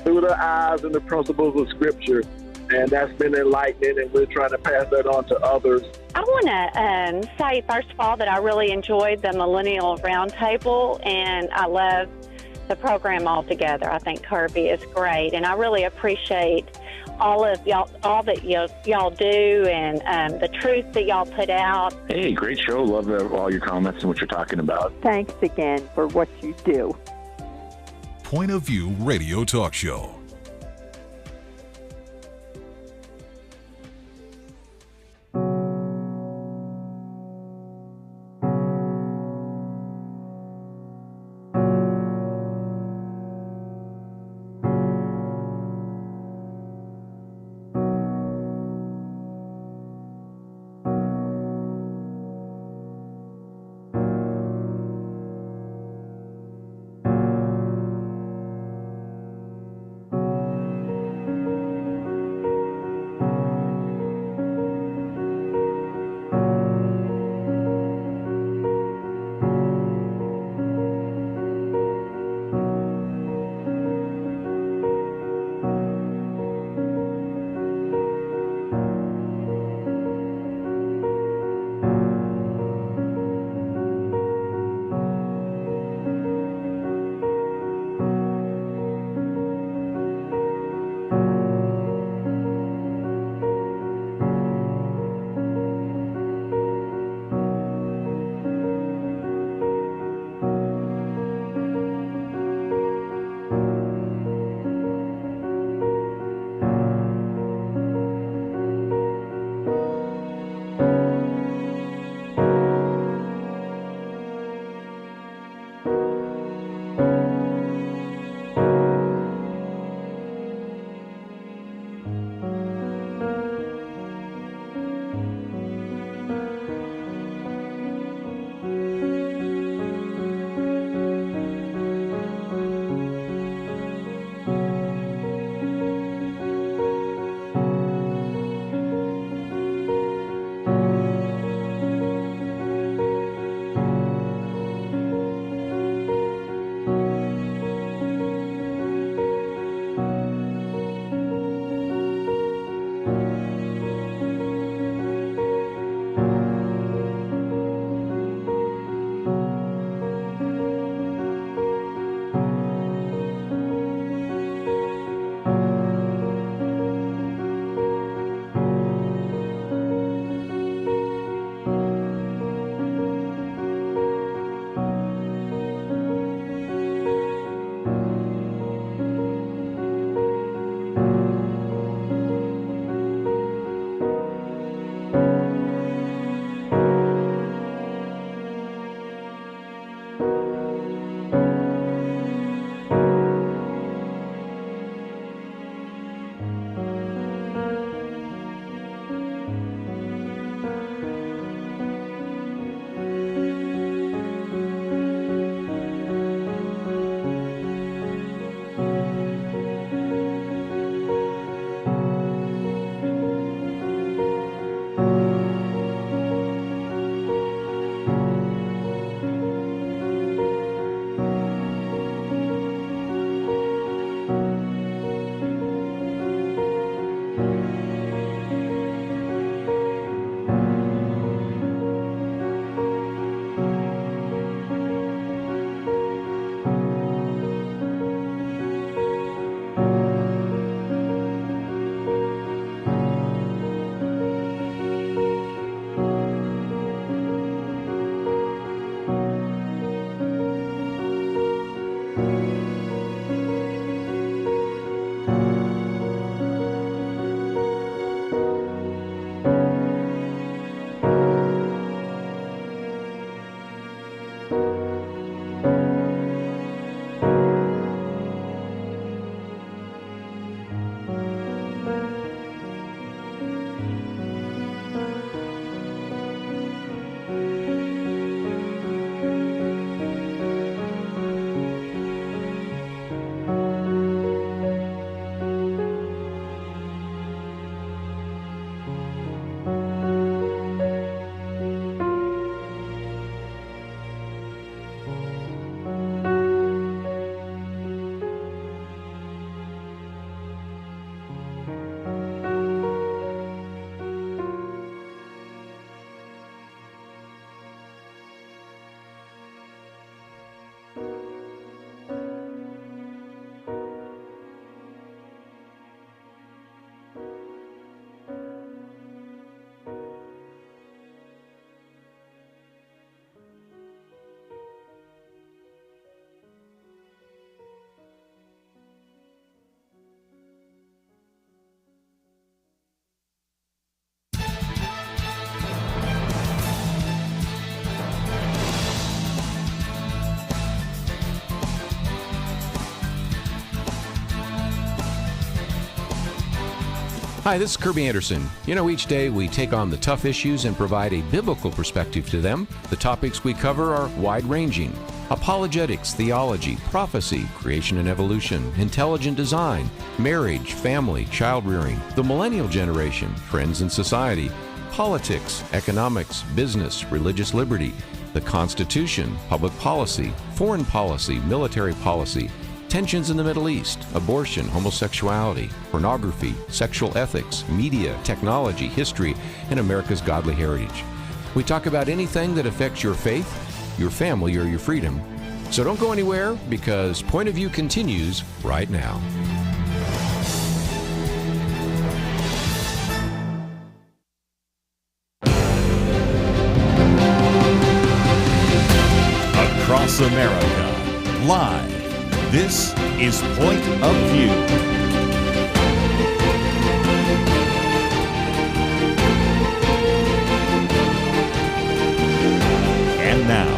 through the eyes and the principles of Scripture. And that's been enlightening, and we're trying to pass that on to others. I want to say, first of all, that I really enjoyed the Millennial Roundtable, and I love the program altogether. I think Kerby is great, and I really appreciate all of y'all, all that y'all do, and the truth that y'all put out. Hey, great show. Love all your comments and what you're talking about. Thanks again for what you do. Point of View Radio Talk Show. Hi, this is Kerby Anderson. You know, each day we take on the tough issues and provide a biblical perspective to them. The topics we cover are wide-ranging: apologetics, theology, prophecy, creation and evolution, intelligent design, marriage, family, child-rearing, the millennial generation, trends in society, politics, economics, business, religious liberty, the Constitution, public policy, foreign policy, military policy, tensions in the Middle East, abortion, homosexuality, pornography, sexual ethics, media, technology, history, and America's godly heritage. We talk about anything that affects your faith, your family, or your freedom. So don't go anywhere, because Point of View continues right now. Across America, live. This is Point of View. And now,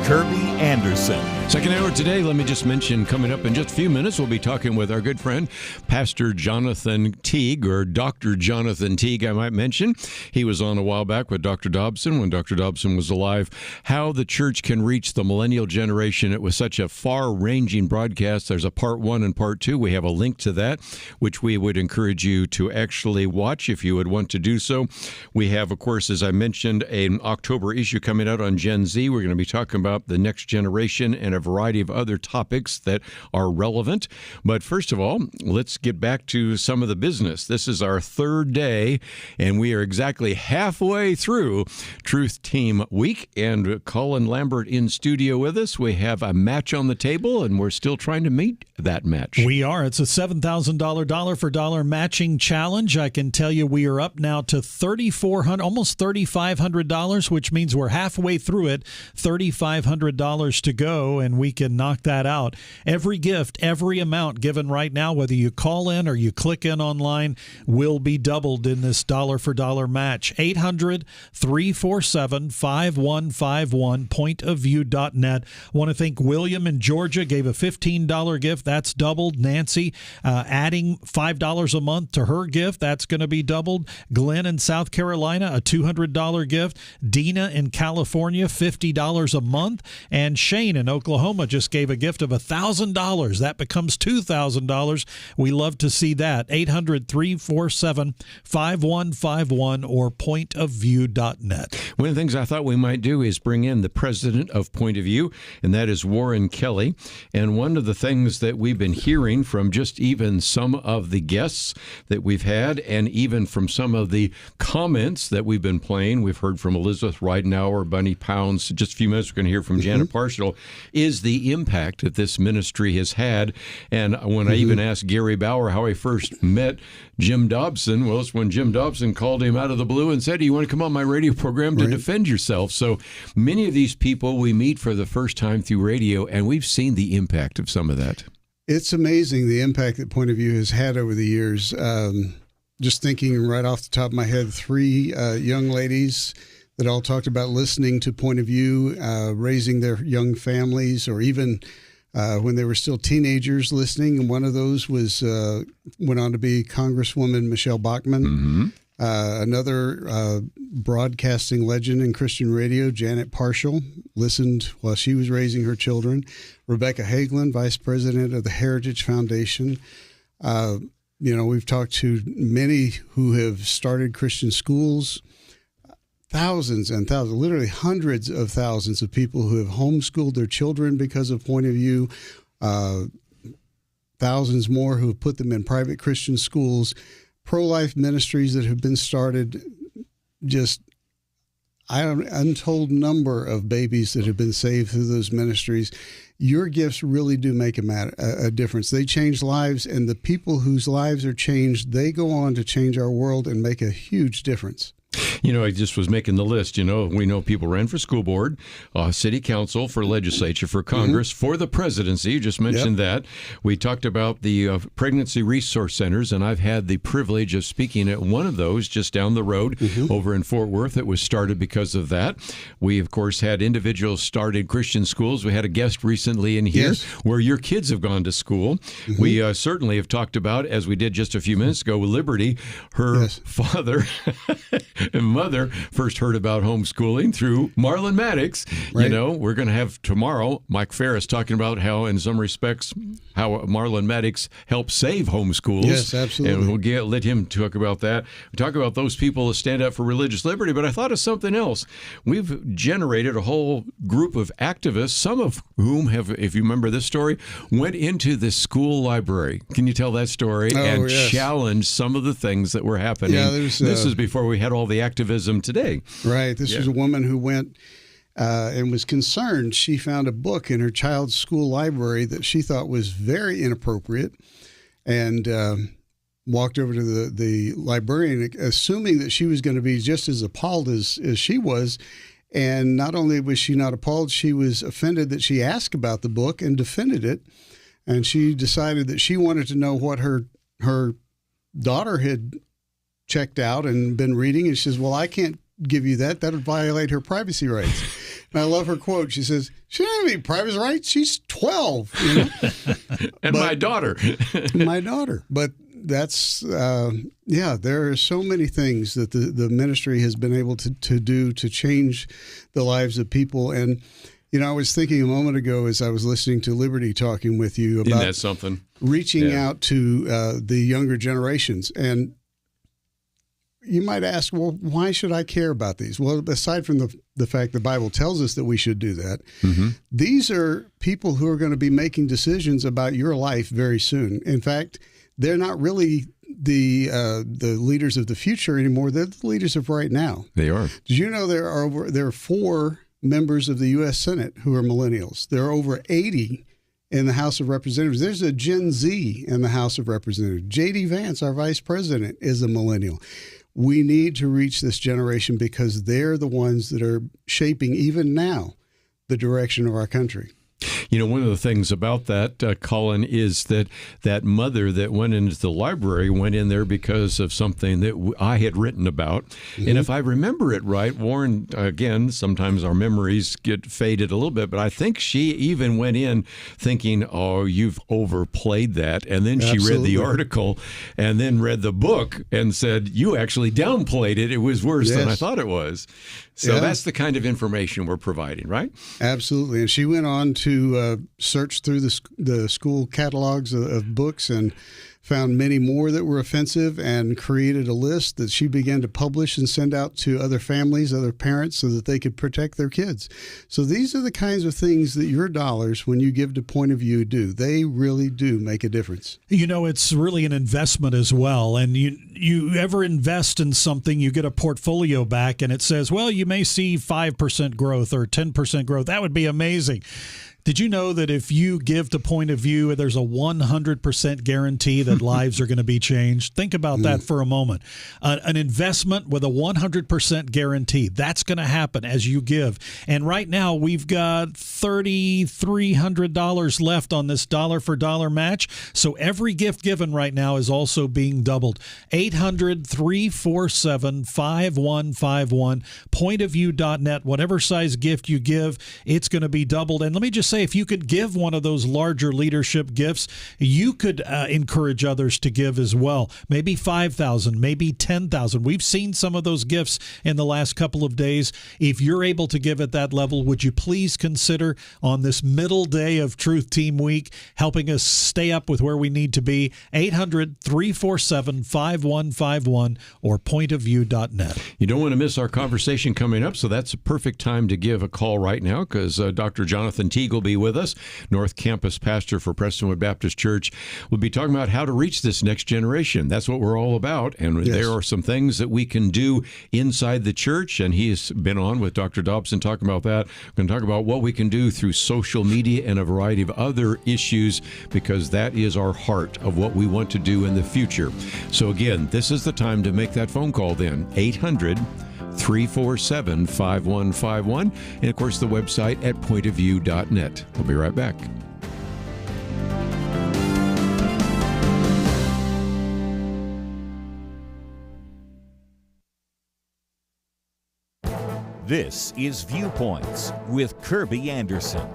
Kerby Anderson. Second hour today, let me just mention, coming up in just a few minutes, we'll be talking with our good friend, Pastor Jonathan Teague, or Dr. Jonathan Teague, I might mention. He was on a while back with Dr. Dobson, when Dr. Dobson was alive. How the church can reach the millennial generation. It was such a far-ranging broadcast. There's a part 1 and part 2. We have a link to that, which we would encourage you to actually watch if you would want to do so. We have, of course, as I mentioned, an October issue coming out on Gen Z. We're going to be talking about the next generation and a variety of other topics that are relevant. But first of all, let's get back to some of the business. This is our third day, and we are exactly halfway through Truth Team Week. And Collin Lambert in studio with us. We have a match on the table, and we're still trying to meet that match. We are. It's a $7,000 dollar for dollar matching challenge. I can tell you we are up now to $3,400, almost $3,500, which means we're halfway through it. $3,500 to go, and we can knock that out. Every gift, every amount given right now, whether you call in or you click in online, will be doubled in this dollar for dollar match. 800-347-5151, pointofview.net. I want to thank William in Georgia, gave a $15 gift. That's doubled. Nancy adding $5 a month to her gift. That's going to be doubled. Glenn in South Carolina, a $200 gift. Dina in California, $50 a month. And Shane in Oklahoma just gave a gift of $1,000. That becomes $2,000. We love to see that. 800-347-5151 or pointofview.net. One of the things I thought we might do is bring in the president of Point of View, and that is Warren Kelly. And one of the things that we've been hearing from just even some of the guests that we've had, and even from some of the comments that we've been playing, we've heard from Elizabeth Ridenauer, Bunny Pounds, just a few minutes we're going to hear from Janet Parshall, is the impact that this ministry has had. And when I even asked Gary Bauer how he first met Jim Dobson, well, it's when Jim Dobson called him out of the blue and said, "Do you want to come on my radio program to defend yourself?" So many of these people we meet for the first time through radio, and we've seen the impact of some of that. It's amazing the impact that Point of View has had over the years. Just thinking right off the top of my head, 3 young ladies that all talked about listening to Point of View, raising their young families, or even when they were still teenagers listening. And one of those was went on to be Congresswoman Michelle Bachmann. Another broadcasting legend in Christian radio, Janet Parshall, listened while she was raising her children. Rebecca Hagelin, vice president of the Heritage Foundation. We've talked to many who have started Christian schools. Thousands and thousands, literally hundreds of thousands of people who have homeschooled their children because of Point of View. Thousands more who have put them in private Christian schools. Pro-life ministries that have been started. Just an untold number of babies that have been saved through those ministries. Your gifts really do make a difference. They change lives, and the people whose lives are changed, they go on to change our world and make a huge difference. I just was making the list. We know people ran for school board, city council, for legislature, for Congress, for the presidency. You just mentioned that. We talked about the pregnancy resource centers, and I've had the privilege of speaking at one of those just down the road over in Fort Worth. It was started because of that. We, of course, had individuals started Christian schools. We had a guest recently in here where your kids have gone to school. We certainly have talked about, as we did just a few minutes ago with Liberty, her father and mother first heard about homeschooling through Marlon Maddox. Right. We're going to have tomorrow Mike Ferris talking about how, in some respects, how Marlon Maddox helped save homeschools. Yes, absolutely. And we'll let him talk about that. We talk about those people that stand up for religious liberty, but I thought of something else. We've generated a whole group of activists, some of whom have, if you remember this story, went into the school library. Can you tell that story? And challenged some of the things that were happening. Yeah, this is before we had all the activism today. Right. This was a woman who went and was concerned. She found a book in her child's school library that she thought was very inappropriate, and walked over to the librarian, assuming that she was going to be just as appalled as she was. And not only was she not appalled, she was offended that she asked about the book and defended it. And she decided that she wanted to know what her daughter had checked out and been reading. And she says, well, I can't give you that. That would violate her privacy rights. And I love her quote. She says, she doesn't have any privacy rights. She's 12. And my daughter. My daughter. But that's, there are so many things that the ministry has been able to do to change the lives of people. And, I was thinking a moment ago as I was listening to Liberty talking with you about Isn't that something? Reaching out to the younger generations. And you might ask, well, why should I care about these? Well, aside from the fact the Bible tells us that we should do that, these are people who are going to be making decisions about your life very soon. In fact, they're not really the leaders of the future anymore. They're the leaders of right now. They are. Did you know there are 4 members of the U.S. Senate who are millennials? There are over 80 in the House of Representatives. There's a Gen Z in the House of Representatives. J.D. Vance, our vice president, is a millennial. We need to reach this generation because they're the ones that are shaping, even now, the direction of our country. One of the things about that, Collin, is that mother that went into the library went in there because of something that I had written about. And if I remember it right, Warren, again, sometimes our memories get faded a little bit, but I think she even went in thinking, oh, you've overplayed that. And then she read the article and then read the book and said, you actually downplayed it. It was worse than I thought it was. So that's the kind of information we're providing, right? Absolutely. And she went on to search through the school catalogs of books and found many more that were offensive and created a list that she began to publish and send out to other families, other parents, so that they could protect their kids. So these are the kinds of things that your dollars, when you give to Point of View, do. They really do make a difference. It's really an investment as well. And you ever invest in something, you get a portfolio back, and it says, well, you may see 5% growth or 10% growth. That would be amazing. Did you know that if you give to Point of View, there's a 100% guarantee that lives are going to be changed? Think about that for a moment. An investment with a 100% guarantee. That's going to happen as you give. And right now, we've got $3,300 left on this dollar-for-dollar match. So every gift given right now is also being doubled. 800-347-5151. Pointofview.net. Whatever size gift you give, it's going to be doubled. And let me just say, if you could give one of those larger leadership gifts, you could encourage others to give as well. Maybe $5,000, maybe $10,000. We've seen some of those gifts in the last couple of days. If you're able to give at that level, would you please consider on this middle day of Truth Team Week helping us stay up with where we need to be? 800-347-5151 or pointofview.net. You don't want to miss our conversation coming up, so that's a perfect time to give a call right now because Dr. Jonathan Teague will be with us, North Campus pastor for Prestonwood Baptist Church. We'll be talking about how to reach this next generation. That's what we're all about. And there are some things that we can do inside the church. And he has been on with Dr. Dobson talking about that. We're going to talk about what we can do through social media and a variety of other issues, because that is our heart of what we want to do in the future. So again, this is the time to make that phone call then. 800 347-5151. And, of course, the website at pointofview.net. We'll be right back. This is Viewpoints with Kerby Anderson.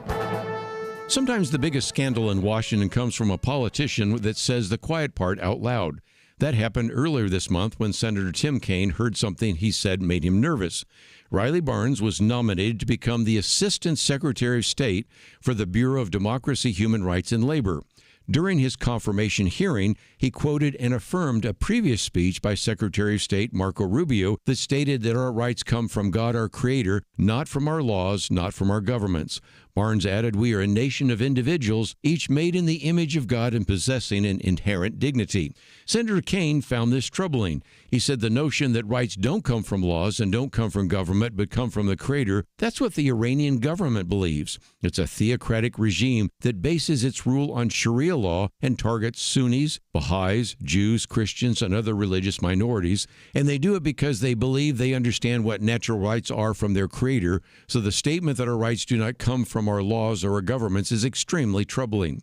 Sometimes the biggest scandal in Washington comes from a politician that says the quiet part out loud. That happened earlier this month when Senator Tim Kaine heard something he said made him nervous. Riley Barnes was nominated to become the Assistant Secretary of State for the Bureau of Democracy, Human Rights, and Labor. During his confirmation hearing, he quoted and affirmed a previous speech by Secretary of State Marco Rubio that stated that our rights come from God, our Creator, not from our laws, not from our governments. Barnes added, "We are a nation of individuals, each made in the image of God and possessing an inherent dignity." Senator Kaine found this troubling. He said the notion that rights don't come from laws and don't come from government but come from the Creator, that's what the Iranian government believes. It's a theocratic regime that bases its rule on Sharia law and targets Sunnis, Baha'is, Jews, Christians, and other religious minorities, and they do it because they believe they understand what natural rights are from their Creator, so the statement that our rights do not come from our laws or our governments is extremely troubling.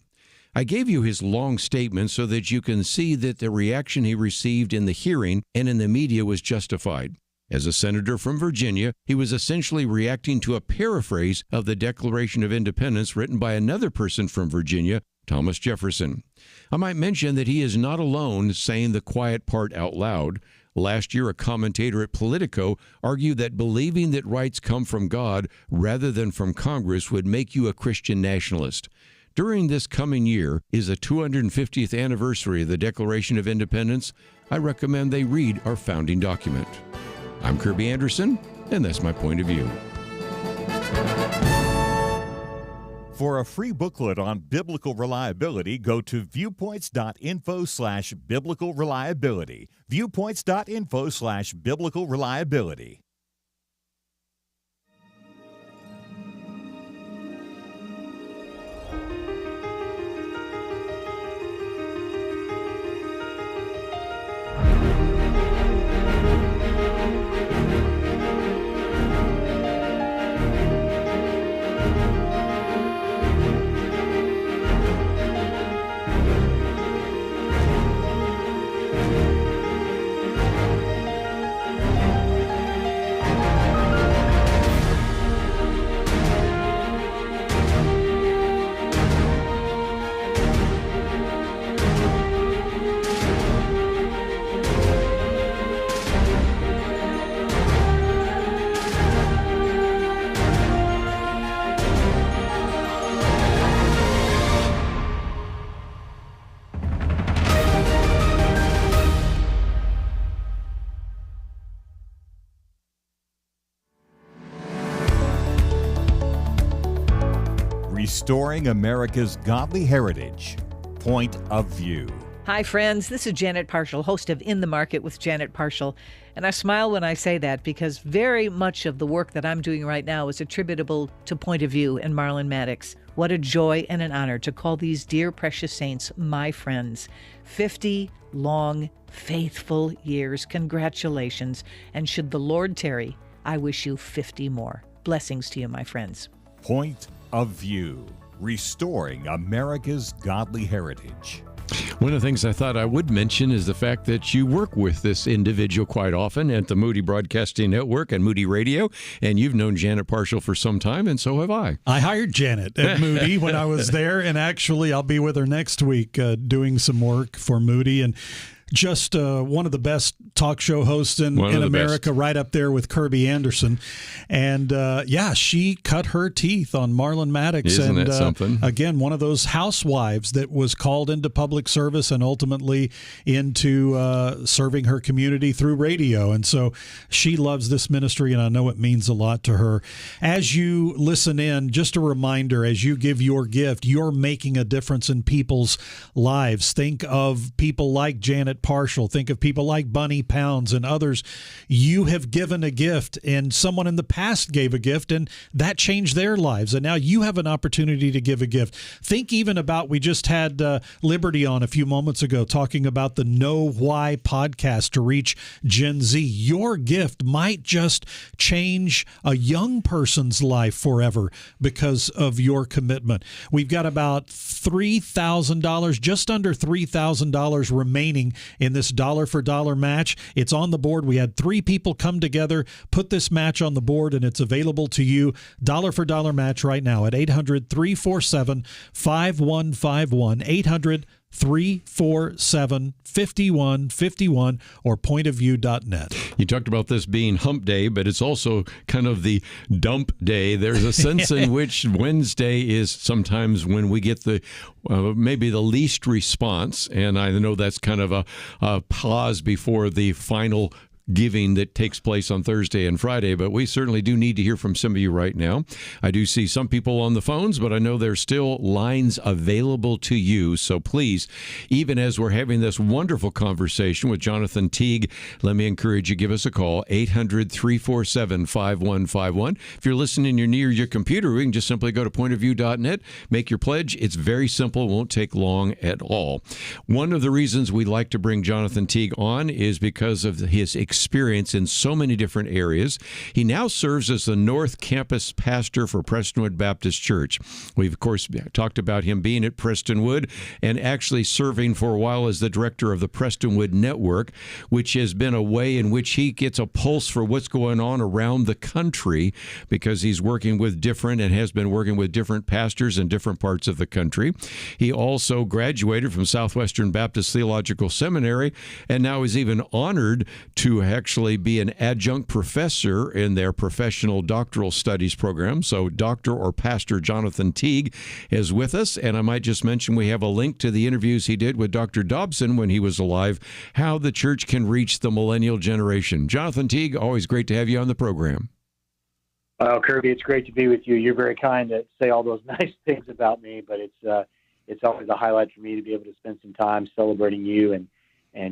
I gave you his long statement so that you can see that the reaction he received in the hearing and in the media was justified. As a senator from Virginia, he was essentially reacting to a paraphrase of the Declaration of Independence written by another person from Virginia, Thomas Jefferson. I might mention that he is not alone saying the quiet part out loud. Last year, a commentator at Politico argued that believing that rights come from God rather than from Congress would make you a Christian nationalist. During this coming year is the 250th anniversary of the Declaration of Independence. I recommend they read our founding document. I'm Kerby Anderson, and that's my point of view. For a free booklet on biblical reliability, go to viewpoints.info/biblical reliability. Viewpoints.info/biblical reliability. Restoring America's Godly Heritage. Point of View. Hi, friends. This is Janet Parshall, host of In the Market with Janet Parshall. And I smile when I say that because very much of the work that I'm doing right now is attributable to Point of View and Marlon Maddox. What a joy and an honor to call these dear, precious saints my friends. 50 long, faithful years. Congratulations. And should the Lord tarry, I wish you 50 more. Blessings to you, my friends. Point of View. Restoring America's Godly Heritage. One of the things I thought I would mention is the fact that you work with this individual quite often at the Moody Broadcasting Network and Moody Radio, and you've known Janet Parshall for some time, and so have I. I hired Janet at Moody when I was there, and actually I'll be with her next week doing some work for Moody, and just one of the best talk show hosts in America, right up there with Kerby Anderson. And she cut her teeth on Marlon Maddox. Isn't and that something? Again, one of those housewives that was called into public service and ultimately into serving her community through radio. And so she loves this ministry, and I know it means a lot to her. As you listen in, just a reminder, as you give your gift, you're making a difference in people's lives. Think of people like Janet Parshall. Think of people like Bunny Pounds and others. You have given a gift, and someone in the past gave a gift, and that changed their lives. And now you have an opportunity to give a gift. Think even about, we just had Liberty on a few moments ago talking about the Know Why podcast to reach Gen Z. Your gift might just change a young person's life forever because of your commitment. We've got about $3,000, just under $3,000 remaining in this dollar for dollar match. It's on the board. We had 3 people come together, put this match on the board, and it's available to you. Dollar for dollar match right now at 800-347-5151. 800-347-5151 or pointofview.net. You talked about this being hump day, but it's also kind of the dump day. There's a sense in which Wednesday is sometimes when we get the maybe the least response, and I know that's kind of a pause before the final giving that takes place on Thursday and Friday, but we certainly do need to hear from some of you right now. I do see some people on the phones, but I know there's still lines available to you. So please, even as we're having this wonderful conversation with Jonathan Teague, let me encourage you, give us a call, 800-347-5151. If you're listening, you're near your computer, we can just simply go to pointofview.net, make your pledge. It's very simple, won't take long at all. One of the reasons we like to bring Jonathan Teague on is because of his experience in so many different areas. He now serves as the North Campus pastor for Prestonwood Baptist Church. We've, of course, talked about him being at Prestonwood and actually serving for a while as the director of the Prestonwood Network, which has been a way in which he gets a pulse for what's going on around the country because he's working with different and has been working with different pastors in different parts of the country. He also graduated from Southwestern Baptist Theological Seminary and now is even honored to actually be an adjunct professor in their professional doctoral studies program. So Dr. or Pastor Jonathan Teague is with us. And I might just mention we have a link to the interviews he did with Dr. Dobson when he was alive, how the church can reach the millennial generation. Jonathan Teague, always great to have you on the program. Well, Kerby, it's great to be with you. You're very kind to say all those nice things about me, but it's always a highlight for me to be able to spend some time celebrating you and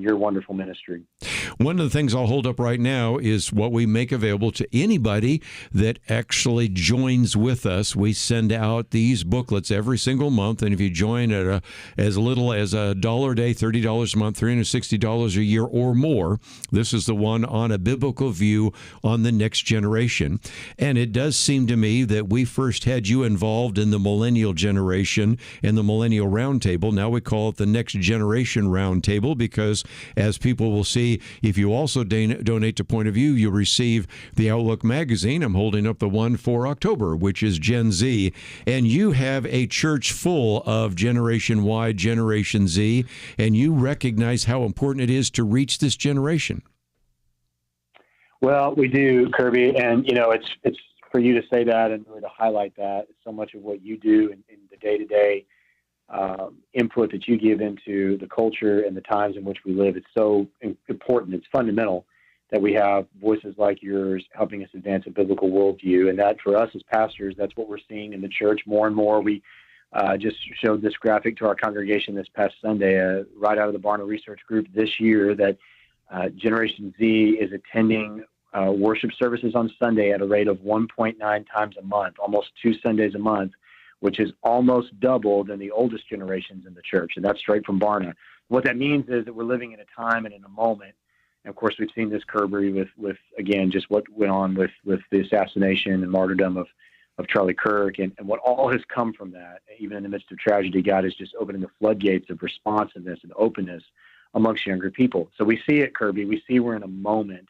your wonderful ministry. One of the things I'll hold up right now is what we make available to anybody that actually joins with us. We send out these booklets every single month, and if you join at as little as $1 a day, $30 a month, $360 a year or more, this is the one on a biblical view on the next generation. And it does seem to me that we first had you involved in the millennial generation and the millennial roundtable. Now we call it the next generation roundtable because, as people will see, if you also donate to Point of View, you'll receive the Outlook magazine. I'm holding up the one for October, which is Gen Z. And you have a church full of Generation Y, Generation Z, and you recognize how important it is to reach this generation. Well, we do, Kerby, and it's for you to say that and really to highlight that. So much of what you do in the day-to-day input that you give into the culture and the times in which we live. It's so important. It's fundamental that we have voices like yours helping us advance a biblical worldview. And that for us as pastors, that's what we're seeing in the church more and more. We just showed this graphic to our congregation this past Sunday, right out of the Barna Research Group this year, that Generation Z is attending worship services on Sunday at a rate of 1.9 times a month, almost 2 Sundays a month, which is almost double than the oldest generations in the church. And that's straight from Barna. What that means is that we're living in a time and in a moment. And of course, we've seen this, Kerby, with again, just what went on with the assassination and martyrdom of Charlie Kirk and what all has come from that. Even in the midst of tragedy, God is just opening the floodgates of responsiveness and openness amongst younger people. So we see it, Kerby. We see we're in a moment.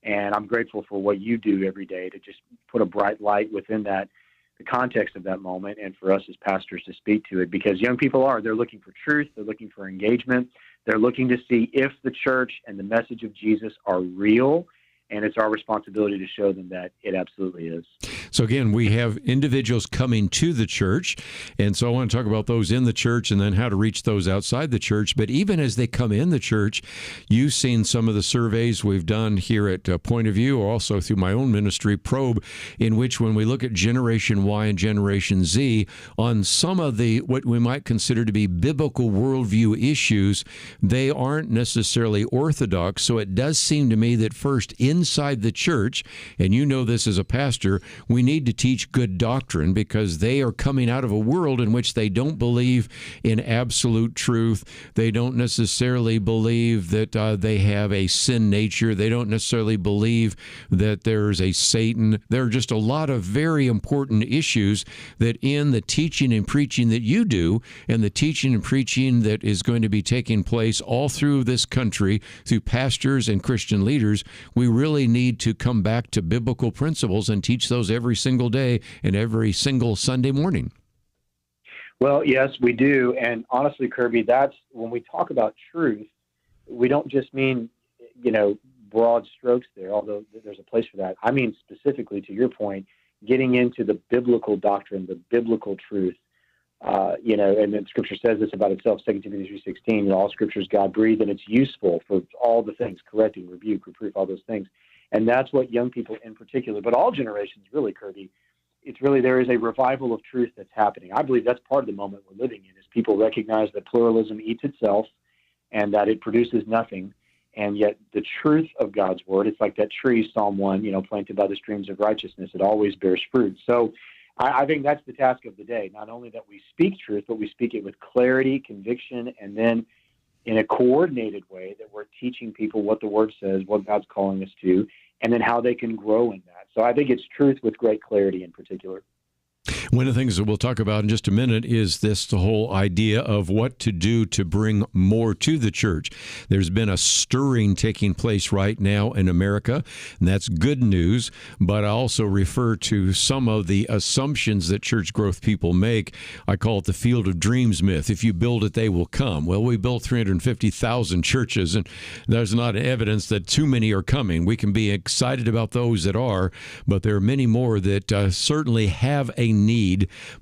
And I'm grateful for what you do every day to just put a bright light within that, the context of that moment, and for us as pastors to speak to it, because young people they're looking for truth, they're looking for engagement, they're looking to see if the church and the message of Jesus are real, and it's our responsibility to show them that it absolutely is. So again, we have individuals coming to the church, and so I want to talk about those in the church and then how to reach those outside the church. But even as they come in the church, you've seen some of the surveys we've done here at Point of View, or also through my own ministry, Probe, in which when we look at Generation Y and Generation Z on some of the what we might consider to be biblical worldview issues, they aren't necessarily orthodox. So it does seem to me that first inside the church, and you know this as a pastor, we need to teach good doctrine, because they are coming out of a world in which they don't believe in absolute truth. They don't necessarily believe that they have a sin nature. They don't necessarily believe that there's a Satan. There are just a lot of very important issues that in the teaching and preaching that you do, and the teaching and preaching that is going to be taking place all through this country through pastors and Christian leaders, we really need to come back to biblical principles and teach those every single day and every single Sunday morning. Well, yes, we do. And honestly, Kerby, that's when we talk about truth, we don't just mean, broad strokes there, although there's a place for that. I mean, specifically to your point, getting into the biblical doctrine, the biblical truth. And then Scripture says this about itself, 2 Timothy 3:16, all Scripture is God-breathed, and it's useful for all the things, correcting, rebuke, reproof, all those things. And that's what young people in particular, but all generations really, Kerby, it's really, there is a revival of truth that's happening. I believe that's part of the moment we're living in, is people recognize that pluralism eats itself and that it produces nothing. And yet the truth of God's word, it's like that tree, Psalm 1, planted by the streams of righteousness, it always bears fruit. So I think that's the task of the day, not only that we speak truth, but we speak it with clarity, conviction, and then in a coordinated way that we're teaching people what the word says, what God's calling us to, and then how they can grow in that. So I think it's truth with great clarity in particular. One of the things that we'll talk about in just a minute is the whole idea of what to do to bring more to the church. There's been a stirring taking place right now in America, and that's good news, but I also refer to some of the assumptions that church growth people make. I call it the field of dreams myth. If you build it, they will come. Well, we built 350,000 churches, and there's not evidence that too many are coming. We can be excited about those that are, but there are many more that certainly have a need,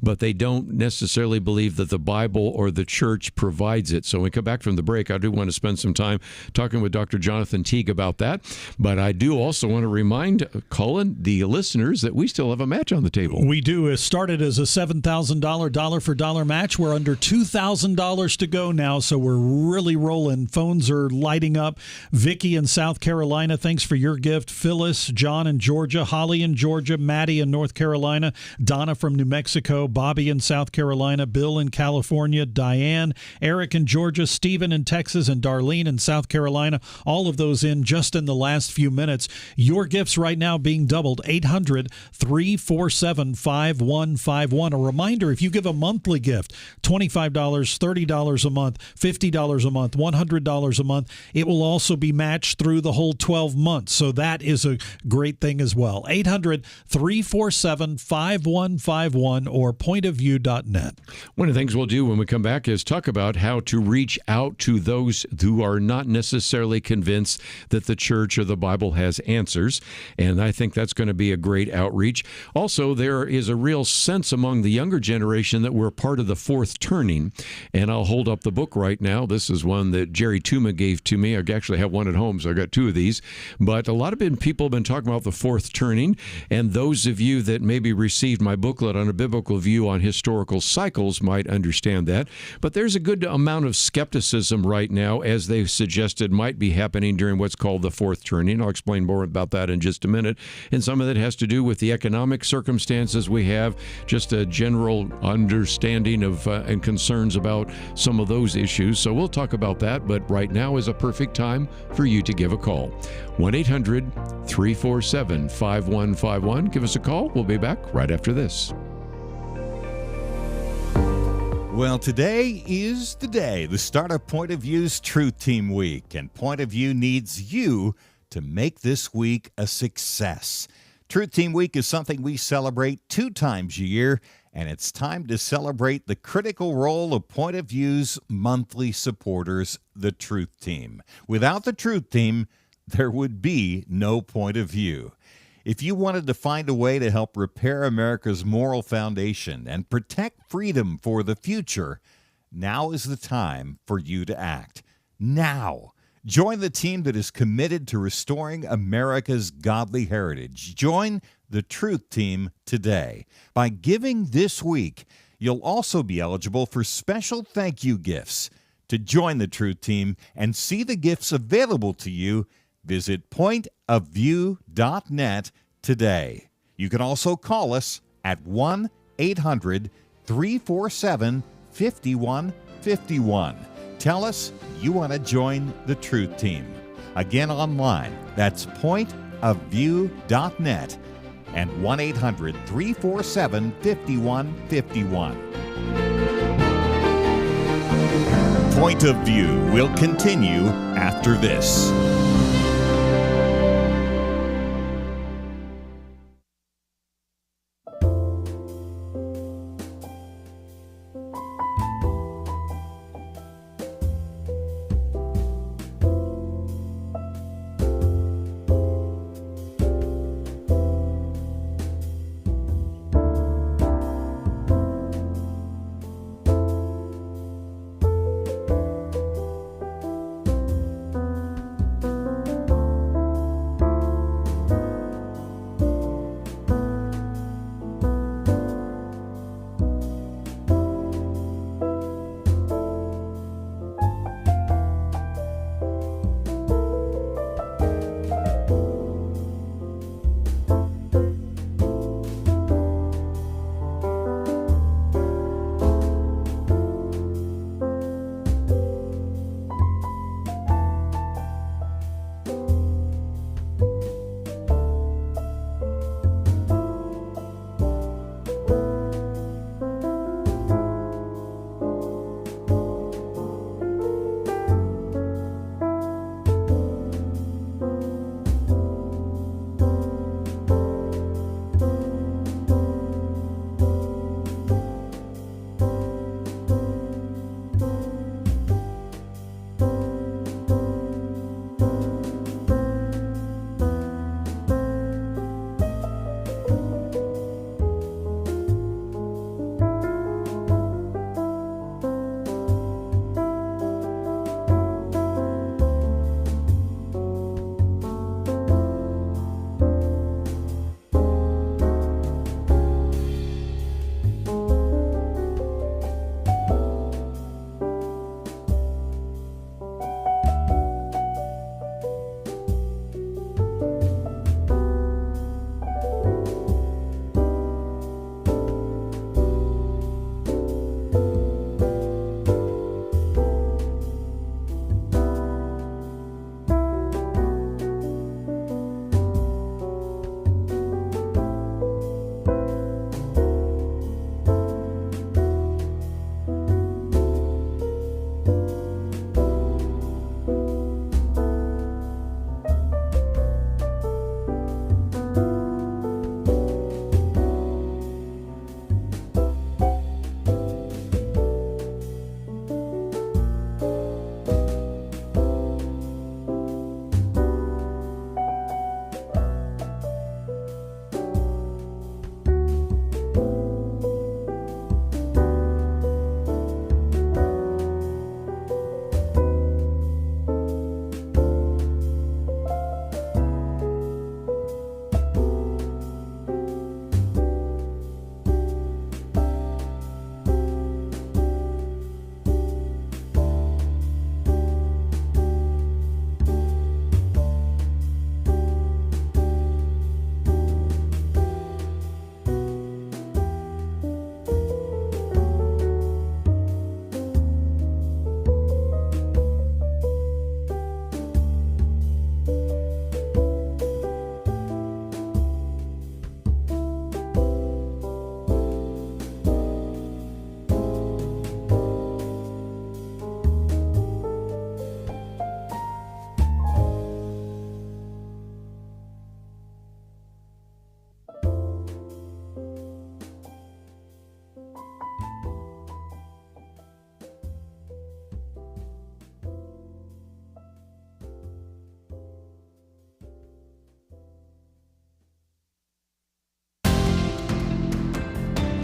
but they don't necessarily believe that the Bible or the church provides it. So when we come back from the break, I do want to spend some time talking with Dr. Jonathan Teague about that. But I do also want to remind Collin, the listeners, that we still have a match on the table. We do. It started as a $7,000 dollar-for-dollar match. We're under $2,000 to go now, so we're really rolling. Phones are lighting up. Vicky in South Carolina, thanks for your gift. Phyllis, John in Georgia, Holly in Georgia, Maddie in North Carolina, Donna from New Mexico, Bobby in South Carolina, Bill in California, Diane, Eric in Georgia, Stephen in Texas, and Darlene in South Carolina. All of those in just in the last few minutes. Your gifts right now being doubled, 800-347-5151. A reminder, if you give a monthly gift, $25, $30 a month, $50 a month, $100 a month, it will also be matched through the whole 12 months. So that is a great thing as well. 800-347-5151 or pointofview.net. One of the things we'll do when we come back is talk about how to reach out to those who are not necessarily convinced that the church or the Bible has answers, and I think that's going to be a great outreach. Also, there is a real sense among the younger generation that we're part of the fourth turning, and I'll hold up the book right now. This is one that Jerry Tuma gave to me. I actually have one at home, so I got two of these, but a lot of people have been talking about the fourth turning, and those of you that maybe received my booklet on a biblical view on historical cycles might understand that. But there's a good amount of skepticism right now, as they've suggested might be happening during what's called the fourth turning. I'll explain more about that in just a minute. And some of it has to do with the economic circumstances we have, just a general understanding of and concerns about some of those issues. So we'll talk about that, but right now is a perfect time for you to give a call. 1-800-347-5151. Give us a call. We'll be back right after this. Well, today is the day, the start of Point of View's Truth Team Week, and Point of View needs you to make this week a success. Truth Team Week is something we celebrate 2 times a year, and it's time to celebrate the critical role of Point of View's monthly supporters, the Truth Team. Without the Truth Team, there would be no Point of View. If you wanted to find a way to help repair America's moral foundation and protect freedom for the future, now is the time for you to act. Now! Join the team that is committed to restoring America's godly heritage. Join the Truth Team today. By giving this week, you'll also be eligible for special thank you gifts. To join the Truth Team and see the gifts available to you, visit pointofview.net today. You can also call us at 1-800-347-5151. Tell us you want to join the Truth Team. Again, online, that's pointofview.net and 1-800-347-5151. Point of View will continue after this.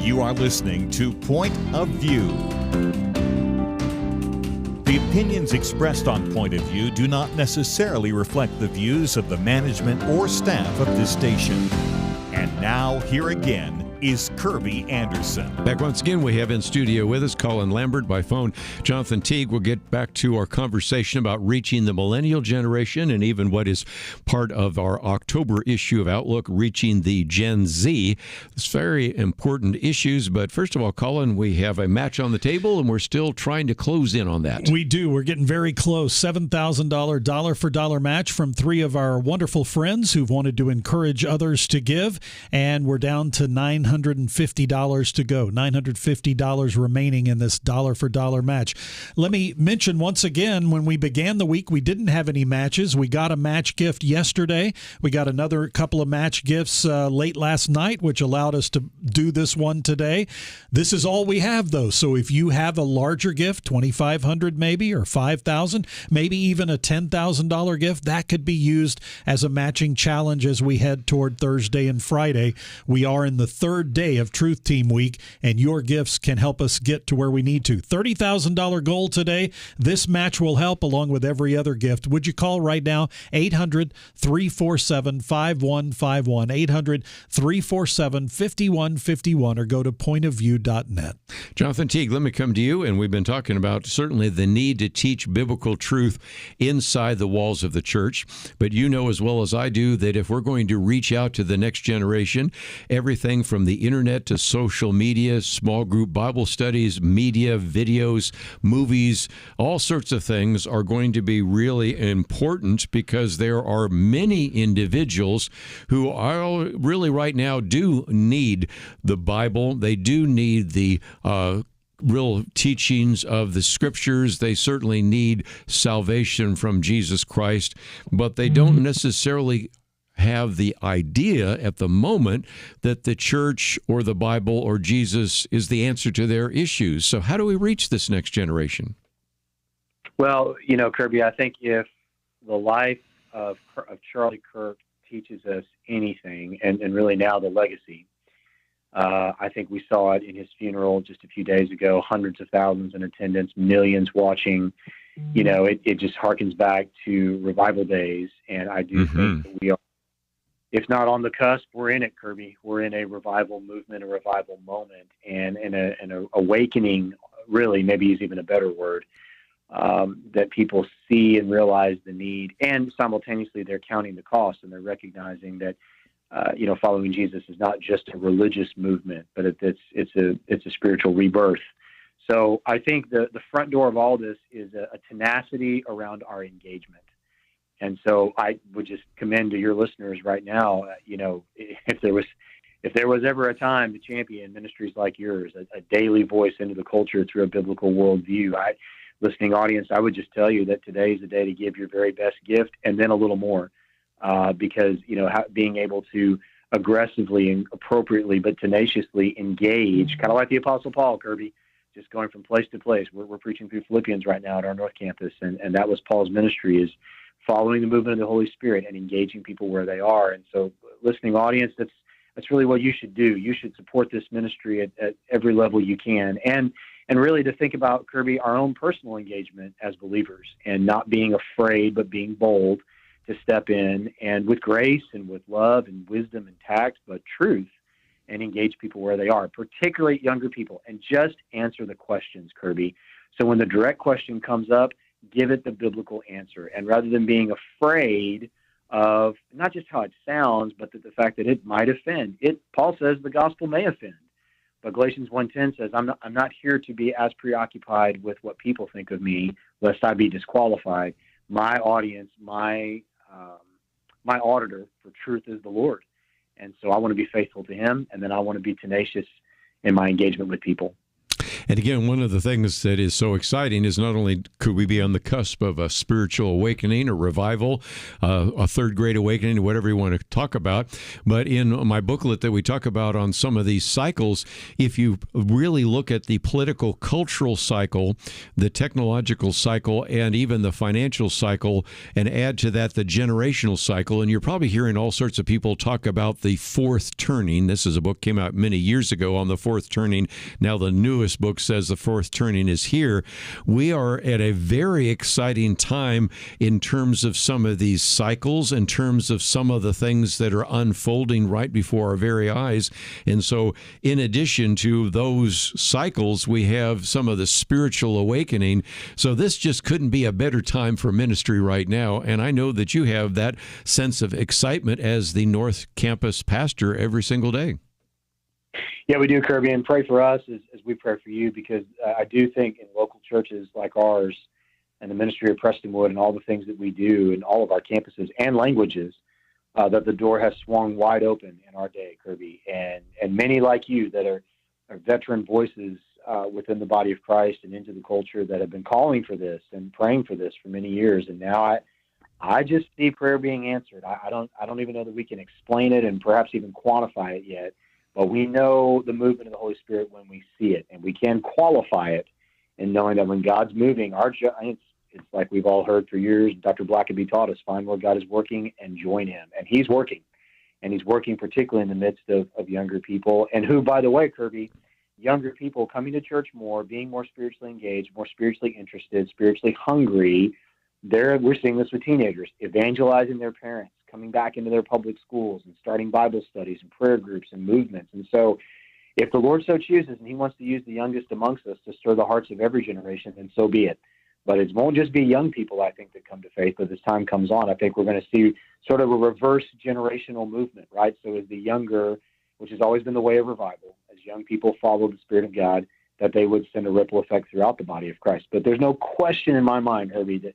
You are listening to Point of View. The opinions expressed on Point of View do not necessarily reflect the views of the management or staff of this station. And now, here again, is Kerby Anderson. Back once again, we have in studio with us Collin Lambert, by phone Jonathan Teague. We'll get back to our conversation about reaching the millennial generation and even what is part of our October issue of Outlook, reaching the Gen Z. It's very important issues, but first of all, Collin, we have a match on the table and we're still trying to close in on that. We do. We're getting very close. $7,000 dollar-for-dollar match from three of our wonderful friends who've wanted to encourage others to give, and we're down to $950 to go. $950 remaining in this dollar-for-dollar match. Let me mention once again, when we began the week, we didn't have any matches. We got a match gift yesterday. We got another couple of match gifts late last night, which allowed us to do this one today. This is all we have, though. So if you have a larger gift, $2,500 maybe, or $5,000, maybe even a $10,000 gift, that could be used as a matching challenge as we head toward Thursday and Friday. We are in the third day of Truth Team Week, and your gifts can help us get to where we need to. $30,000 goal today. This match will help along with every other gift. Would you call right now? 800-347-5151. 800-347-5151, or go to pointofview.net. Jonathan Teague, let me come to you, and we've been talking about certainly the need to teach biblical truth inside the walls of the church, but you know as well as I do that if we're going to reach out to the next generation, everything from the internet to social media, small group Bible studies, media, videos, movies, all sorts of things are going to be really important, because there are many individuals who are really right now do need the Bible. They do need the real teachings of the Scriptures. They certainly need salvation from Jesus Christ, but they don't necessarily have the idea at the moment that the church or the Bible or Jesus is the answer to their issues. So how do we reach this next generation? Well, Kerby, I think if the life of Charlie Kirk teaches us anything, and really now the legacy, I think we saw it in his funeral just a few days ago, hundreds of thousands in attendance, millions watching. It just harkens back to revival days, and I do think that we are, if not on the cusp, we're in it, Kerby. We're in a revival movement, a revival moment, and an awakening, really, maybe is even a better word, that people see and realize the need, and simultaneously they're counting the cost, and they're recognizing that following Jesus is not just a religious movement, but it's a spiritual rebirth. So I think the front door of all this is a tenacity around our engagement. And so I would just commend to your listeners right now, if there was ever a time to champion ministries like yours, a daily voice into the culture through a biblical worldview, listening audience, I would just tell you that today is the day to give your very best gift and then a little more, because, being able to aggressively and appropriately but tenaciously engage, kind of like the Apostle Paul, Kerby, just going from place to place. We're preaching through Philippians right now at our North Campus, and that was Paul's ministry, is following the movement of the Holy Spirit and engaging people where they are. And so, listening audience, that's really what you should do. You should support this ministry at every level you can, and really to think about, Kerby, our own personal engagement as believers, and not being afraid but being bold to step in and with grace and with love and wisdom and tact, but truth, and engage people where they are, particularly younger people, and just answer the questions, Kerby. So when the direct question comes up, give it the biblical answer. And rather than being afraid of not just how it sounds, but the fact that it might offend. Paul says the gospel may offend. But Galatians 1:10 says, I'm not here to be as preoccupied with what people think of me, lest I be disqualified. My audience, my auditor for truth is the Lord. And so I want to be faithful to him, and then I want to be tenacious in my engagement with people. And again, one of the things that is so exciting is not only could we be on the cusp of a spiritual awakening, a revival, a third great awakening, whatever you want to talk about, but in my booklet that we talk about on some of these cycles, if you really look at the political, cultural cycle, the technological cycle, and even the financial cycle, and add to that the generational cycle, and you're probably hearing all sorts of people talk about the fourth turning. This is a book came out many years ago on the fourth turning. Now the newest book says the fourth turning is here. We are at a very exciting time in terms of some of these cycles, in terms of some of the things that are unfolding right before our very eyes. And so in addition to those cycles, we have some of the spiritual awakening. So this just couldn't be a better time for ministry right now. And I know that you have that sense of excitement as the North Campus pastor every single day. Yeah, we do, Kerby, and pray for us as we pray for you, because I do think in local churches like ours and the ministry of Prestonwood and all the things that we do in all of our campuses and languages, that the door has swung wide open in our day, Kerby, and many like you that are veteran voices within the body of Christ and into the culture that have been calling for this and praying for this for many years. And now I just see prayer being answered. I don't even know that we can explain it and perhaps even quantify it yet, but we know the movement of the Holy Spirit when we see it, and we can qualify it in knowing that when God's moving, it's like we've all heard for years, Dr. Blackaby taught us, find where God is working and join him. And he's working. And he's working particularly in the midst of younger people, and who, by the way, Kerby, younger people coming to church more, being more spiritually engaged, more spiritually interested, spiritually hungry. We're seeing this with teenagers, evangelizing their parents, coming back into their public schools and starting Bible studies and prayer groups and movements. And so if the Lord so chooses and he wants to use the youngest amongst us to stir the hearts of every generation, then so be it. But it won't just be young people, I think, that come to faith. But as time comes on, I think we're going to see sort of a reverse generational movement, right? So as the younger, which has always been the way of revival, as young people follow the Spirit of God, that they would send a ripple effect throughout the body of Christ. But there's no question in my mind, Kerby, that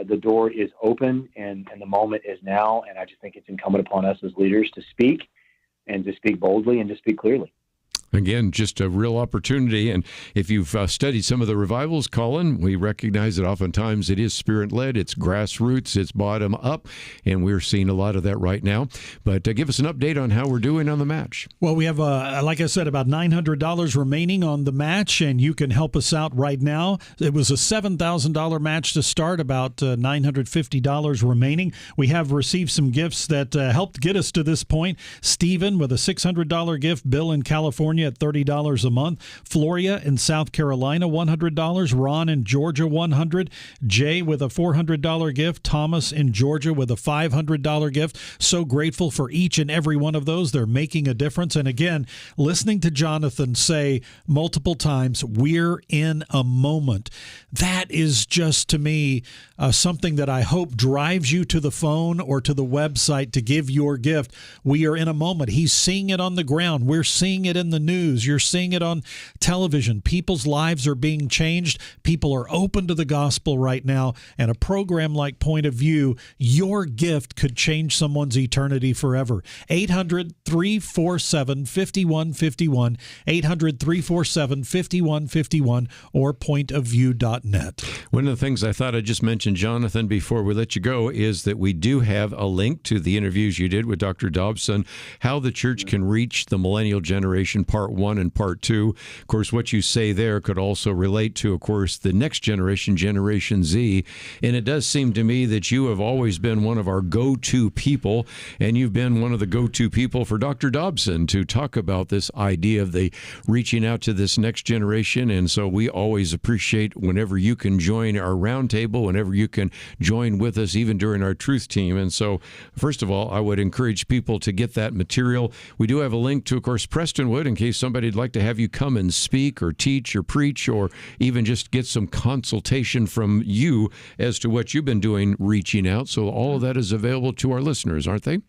the door is open and the moment is now. And I just think it's incumbent upon us as leaders to speak, and to speak boldly and to speak clearly. Again, just a real opportunity. And if you've studied some of the revivals, Collin, we recognize that oftentimes it is Spirit-led, it's grassroots, it's bottom-up, and we're seeing a lot of that right now. But give us an update on how we're doing on the match. Well, we have, like I said, about $900 remaining on the match, and you can help us out right now. It was a $7,000 match to start, about $950 remaining. We have received some gifts that helped get us to this point. Stephen with a $600 gift, Bill in California at $30 a month, Floria in South Carolina $100, Ron in Georgia $100, Jay with a $400 gift, Thomas in Georgia with a $500 gift. So grateful for each and every one of those. They're making a difference. And again, listening to Jonathan say multiple times, we're in a moment. That is just, to me, something that I hope drives you to the phone or to the website to give your gift. We are in a moment. He's seeing it on the ground. We're seeing it in the news. You're seeing it on television. People's lives are being changed. People are open to the gospel right now. And a program like Point of View, your gift could change someone's eternity forever. 800-347-5151, 800-347-5151, or pointofview.net. One of the things I thought I'd just mention, Jonathan, before we let you go, is that we do have a link to the interviews you did with Dr. Dobson, how the church can reach the millennial generation, part 1 and part 2. Of course, what you say there could also relate to, of course, the next generation, Generation Z. And it does seem to me that you have always been one of our go-to people, and you've been one of the go-to people for Dr. Dobson to talk about this idea of the reaching out to this next generation. And so we always appreciate whenever you can join our roundtable, whenever you can join with us, even during our Truth Team. And so, first of all, I would encourage people to get that material. We do have a link to, of course, Prestonwood, in case somebody'd like to have you come and speak or teach or preach, or even just get some consultation from you as to what you've been doing reaching out. So all of that is available to our listeners, aren't they?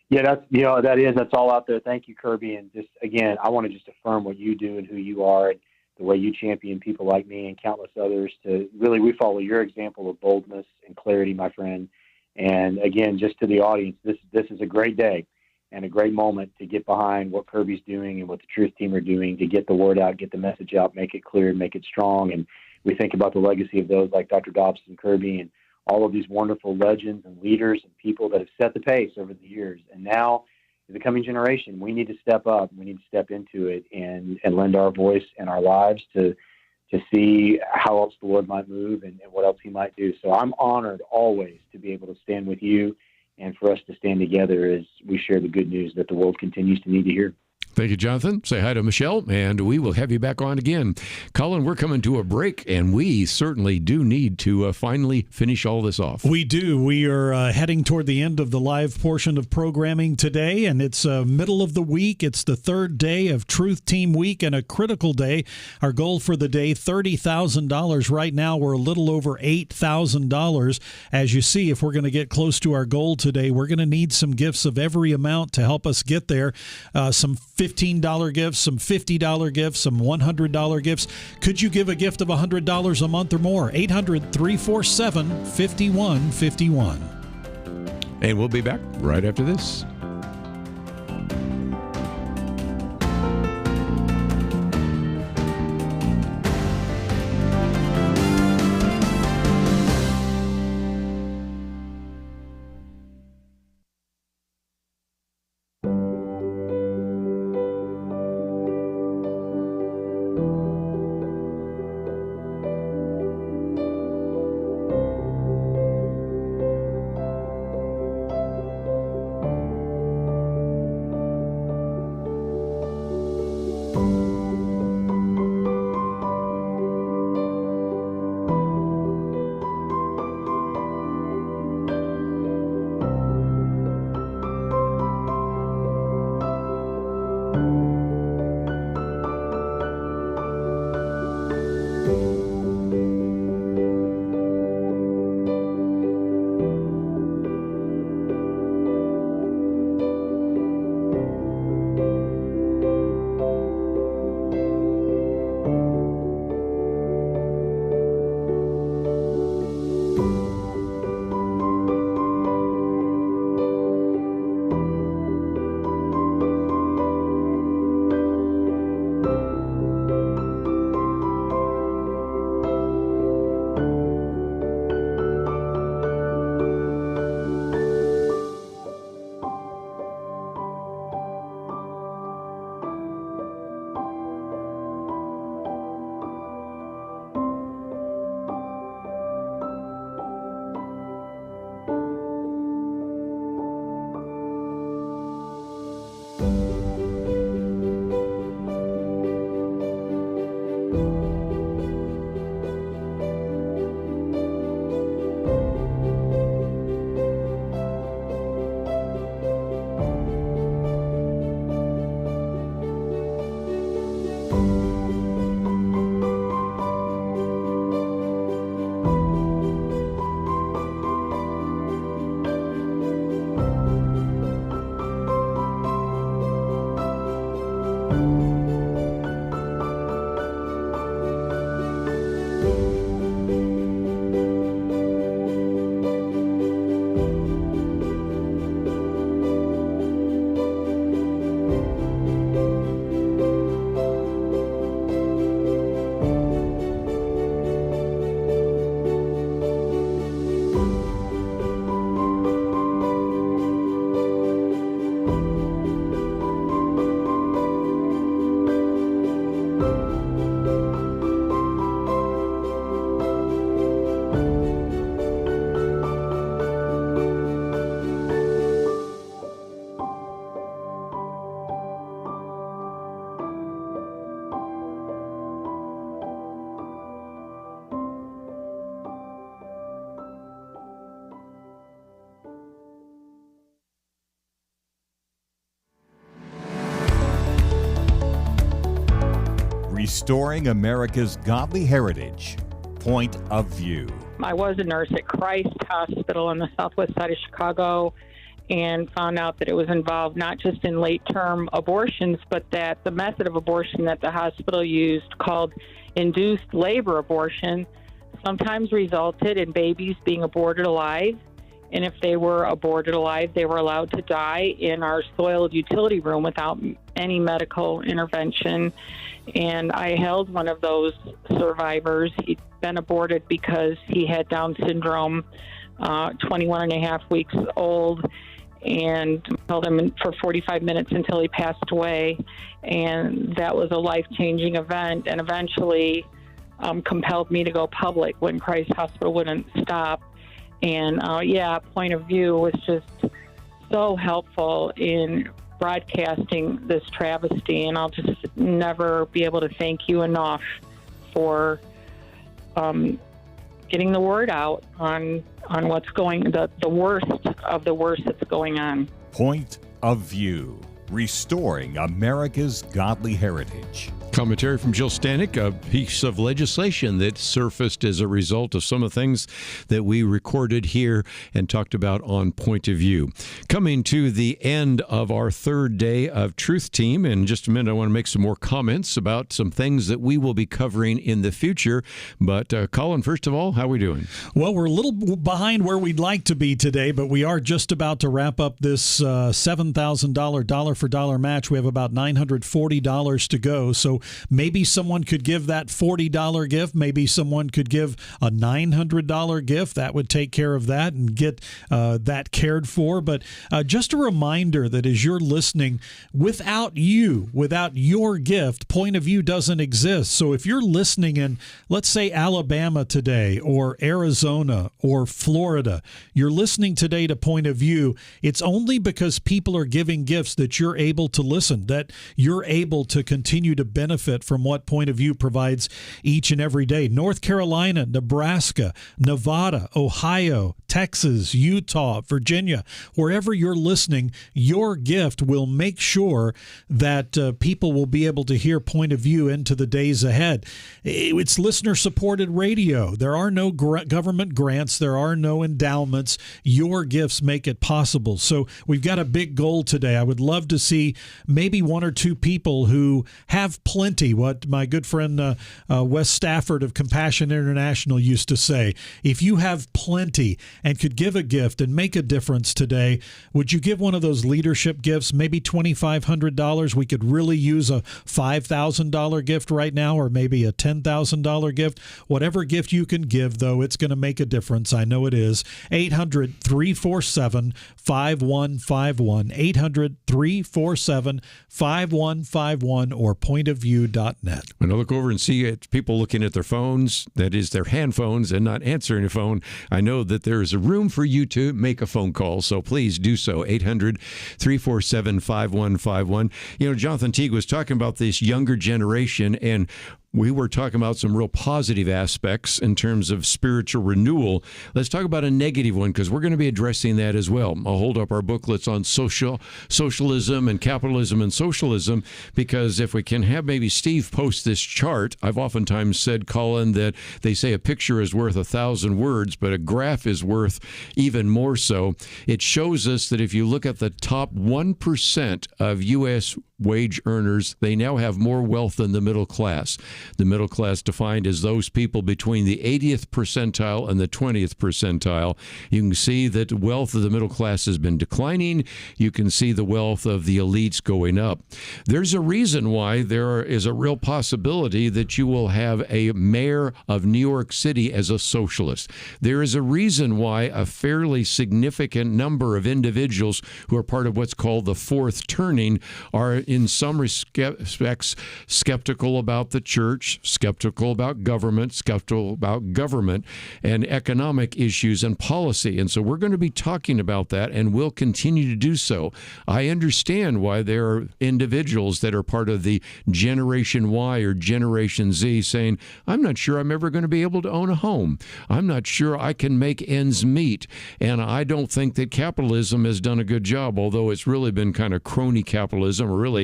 Yeah, that's all out there. Thank you, Kerby. And just, again, I want to just affirm what you do and who you are, and the way you champion people like me and countless others to really, we follow your example of boldness and clarity, my friend. And again, just to the audience, this is a great day. and a great moment to get behind what Kerby's doing and what the Truth Team are doing to get the word out, get the message out, make it clear, make it strong. And we think about the legacy of those like Dr. Dobson, Kerby, and all of these wonderful legends and leaders and people that have set the pace over the years. And now, the coming generation, we need to step up. We need to step into it and lend our voice and our lives to see how else the Lord might move and what else he might do. So I'm honored always to be able to stand with you and for us to stand together as we share the good news that the world continues to need to hear. Thank you, Jonathan. Say hi to Michelle, and we will have you back on again. Collin, we're coming to a break, and we certainly do need to finally finish all this off. We do. We are heading toward the end of the live portion of programming today, and it's middle of the week. It's the third day of Truth Team Week and a critical day. Our goal for the day, $30,000. Right now, we're a little over $8,000. As you see, if we're going to get close to our goal today, we're going to need some gifts of every amount to help us get there. Some $15 gifts, some $50 gifts, some $100 gifts. Could you give a gift of $100 a month or more? 800-347-5151. And we'll be back right after this. Restoring America's Godly Heritage. Point of View. I was a nurse at Christ Hospital on the southwest side of Chicago and found out that it was involved not just in late-term abortions, but that the method of abortion that the hospital used, called induced labor abortion, sometimes resulted in babies being aborted alive And if they were aborted alive, they were allowed to die in our soiled utility room without any medical intervention. And I held one of those survivors. He'd been aborted because he had Down syndrome, 21 and a half weeks old, and held him for 45 minutes until he passed away. And that was a life-changing event, and eventually compelled me to go public when Christ Hospital wouldn't stop. And Point of View was just so helpful in broadcasting this travesty, and I'll just never be able to thank you enough for getting the word out on what's going, the worst of the worst that's going on. Point of View, restoring America's godly heritage. Commentary from Jill Stanek, a piece of legislation that surfaced as a result of some of the things that we recorded here and talked about on Point of View. Coming to the end of our third day of Truth Team. In just a minute, I want to make some more comments about some things that we will be covering in the future. But Collin, first of all, how are we doing? Well, we're a little behind where we'd like to be today, but we are just about to wrap up this $7,000 dollar-for-dollar match. We have about $940 to go. So maybe someone could give that $40 gift. Maybe someone could give a $900 gift. That would take care of that and get that cared for. But just a reminder that as you're listening, without your gift, Point of View doesn't exist. So if you're listening in, let's say, Alabama today or Arizona or Florida, you're listening today to Point of View, it's only because people are giving gifts that you're able to listen, that you're able to continue to benefit from what Point of View provides each and every day. North Carolina, Nebraska, Nevada, Ohio, Texas, Utah, Virginia, wherever you're listening, your gift will make sure that people will be able to hear Point of View into the days ahead. It's listener-supported radio. There are no government grants. There are no endowments. Your gifts make it possible. So we've got a big goal today. I would love to see maybe one or two people who have plenty, what my good friend Wes Stafford of Compassion International used to say. If you have plenty and could give a gift and make a difference today, would you give one of those leadership gifts, maybe $2,500? We could really use a $5,000 gift right now, or maybe a $10,000 gift. Whatever gift you can give, though, it's going to make a difference. I know it is. 800-347-5151. 800-347-5151 or pointofview.net. When I look over and see people looking at their phones, that is their hand phones, and not answering a phone, I know that there is a room for you to make a phone call, so please do so. 800-347-5151. You know, Jonathan Teague was talking about this younger generation, and we were talking about some real positive aspects in terms of spiritual renewal. Let's talk about a negative one, because we're going to be addressing that as well. I'll hold up our booklets on socialism and capitalism and socialism, because if we can have maybe Steve post this chart, I've oftentimes said, Collin, that they say a picture is worth 1,000 words, but a graph is worth even more so. It shows us that if you look at the top 1% of U.S. wage earners, they now have more wealth than the middle class. The middle class defined as those people between the 80th percentile and the 20th percentile. You can see that the wealth of the middle class has been declining. You can see the wealth of the elites going up. There's a reason why there is a real possibility that you will have a mayor of New York City as a socialist. There is a reason why a fairly significant number of individuals who are part of what's called the fourth turning are in some respects skeptical about the church, skeptical about government, skeptical about government and economic issues and policy. And so we're going to be talking about that, and we'll continue to do so. I understand why there are individuals that are part of the Generation Y or Generation Z saying, I'm not sure I'm ever going to be able to own a home. I'm not sure I can make ends meet. And I don't think that capitalism has done a good job, although it's really been kind of crony capitalism, or really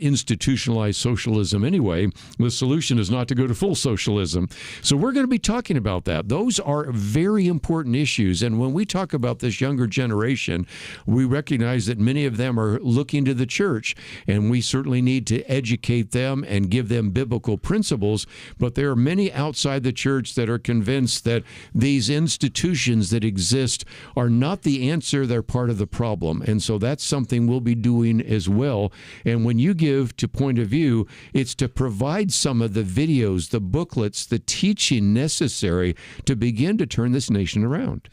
institutionalized socialism anyway, with solution is not to go to full socialism. So we're going to be talking about that. Those are very important issues. And when we talk about this younger generation, we recognize that many of them are looking to the church, and we certainly need to educate them and give them biblical principles. But there are many outside the church that are convinced that these institutions that exist are not the answer, they're part of the problem. And so that's something we'll be doing as well. And when you give to Point of View, it's to provide some of the videos, the booklets, the teaching necessary to begin to turn this nation around.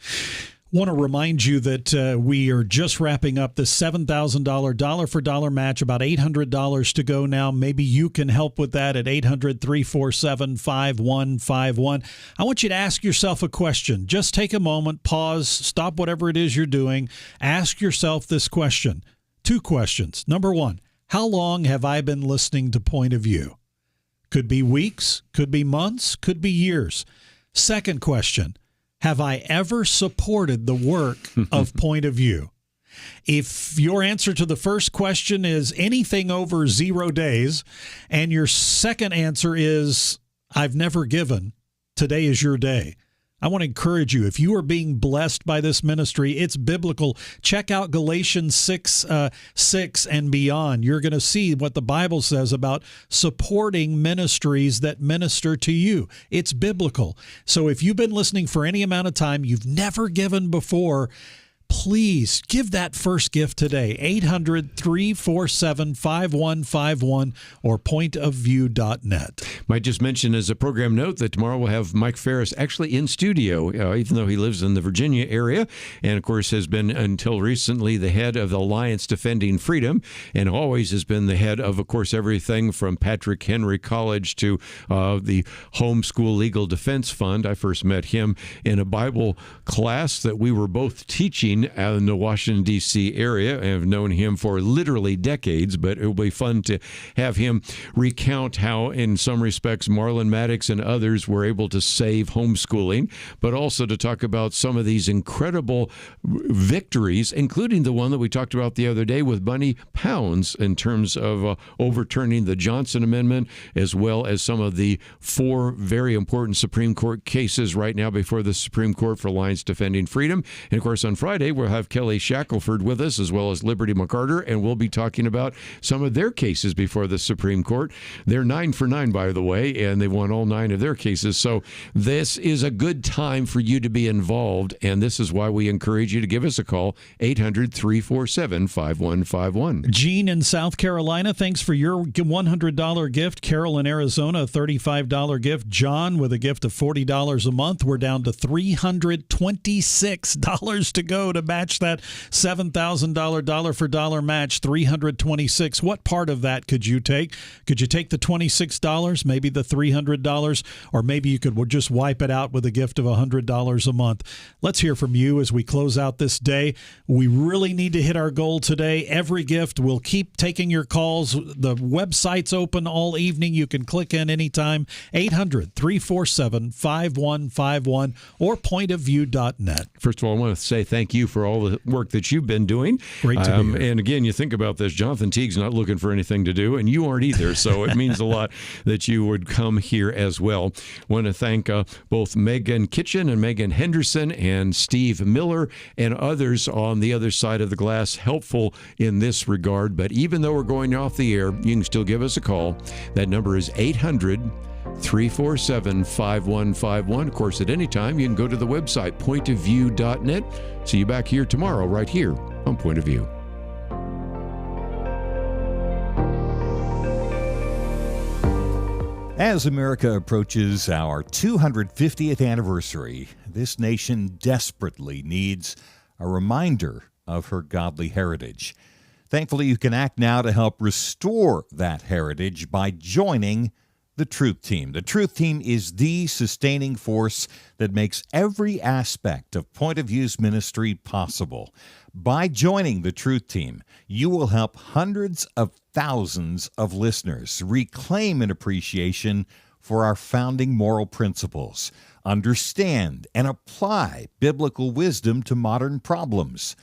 Want to remind you that we are just wrapping up the $7,000 dollar-for-dollar match, about $800 to go now. Maybe you can help with that at 800-347-5151. I want you to ask yourself a question. Just take a moment, pause, stop whatever it is you're doing. Ask yourself this question. 2 questions. Number 1, how long have I been listening to Point of View? Could be weeks, could be months, could be years. Second question, have I ever supported the work of Point of View? If your answer to the first question is anything over 0 days, and your second answer is I've never given, today is your day. I want to encourage you, if you are being blessed by this ministry, it's biblical. Check out Galatians 6 and beyond. You're going to see what the Bible says about supporting ministries that minister to you. It's biblical. So if you've been listening for any amount of time, you've never given before, please give that first gift today. 800-347-5151 or pointofview.net. Might just mention as a program note that tomorrow we'll have Mike Ferris actually in studio, even though he lives in the Virginia area, and of course has been until recently the head of the Alliance Defending Freedom, and always has been the head of course, everything from Patrick Henry College to the Homeschool Legal Defense Fund. I first met him in a Bible class that we were both teaching out in the Washington, D.C. area. I have known him for literally decades, but it will be fun to have him recount how, in some respects, Marlon Maddox and others were able to save homeschooling, but also to talk about some of these incredible victories, including the one that we talked about the other day with Bunny Pounds in terms of overturning the Johnson Amendment, as well as some of the 4 very important Supreme Court cases right now before the Supreme Court for Alliance Defending Freedom. And, of course, on Friday, we'll have Kelly Shackelford with us, as well as Liberty McCarter, and we'll be talking about some of their cases before the Supreme Court. They're 9 for 9, by the way, and they won all 9 of their cases. So this is a good time for you to be involved, and this is why we encourage you to give us a call, 800-347-5151. Gene in South Carolina, thanks for your $100 gift. Carol in Arizona, a $35 gift. John with a gift of $40 a month. We're down to $326 to go to match that $7,000 dollar-for-dollar match, $326. What part of that could you take? Could you take the $26, maybe the $300, or maybe you could just wipe it out with a gift of $100 a month? Let's hear from you as we close out this day. We really need to hit our goal today. Every gift, we'll keep taking your calls. The website's open all evening. You can click in anytime. 800-347-5151 or pointofview.net. First of all, I want to say thank you for all the work that you've been doing. Great to be here. And again, you think about this, Jonathan Teague's not looking for anything to do, and you aren't either, so it means a lot that you would come here as well. I want to thank both Megan Kitchen and Megan Henderson and Steve Miller and others on the other side of the glass helpful in this regard. But even though we're going off the air, you can still give us a call. That number is 800-347-5151. Of course, at any time, you can go to the website, pointofview.net. See you back here tomorrow, right here on Point of View. As America approaches our 250th anniversary, this nation desperately needs a reminder of her godly heritage. Thankfully, you can act now to help restore that heritage by joining the Truth Team. The Truth Team is the sustaining force that makes every aspect of Point of View's ministry possible. By joining the Truth Team, you will help hundreds of thousands of listeners reclaim an appreciation for our founding moral principles, understand and apply biblical wisdom to modern problems,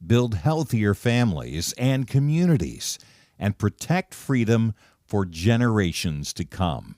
build healthier families and communities, and protect freedom for generations to come.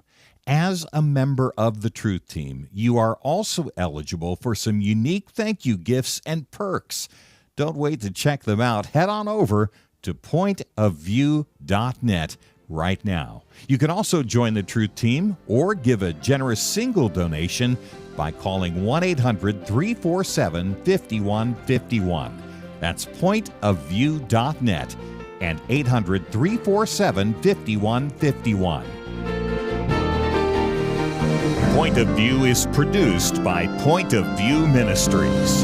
As a member of the Truth Team, you are also eligible for some unique thank you gifts and perks. Don't wait to check them out. Head on over to pointofview.net right now. You can also join the Truth Team or give a generous single donation by calling 1-800-347-5151. That's pointofview.net and 800-347-5151. Point of View is produced by Point of View Ministries.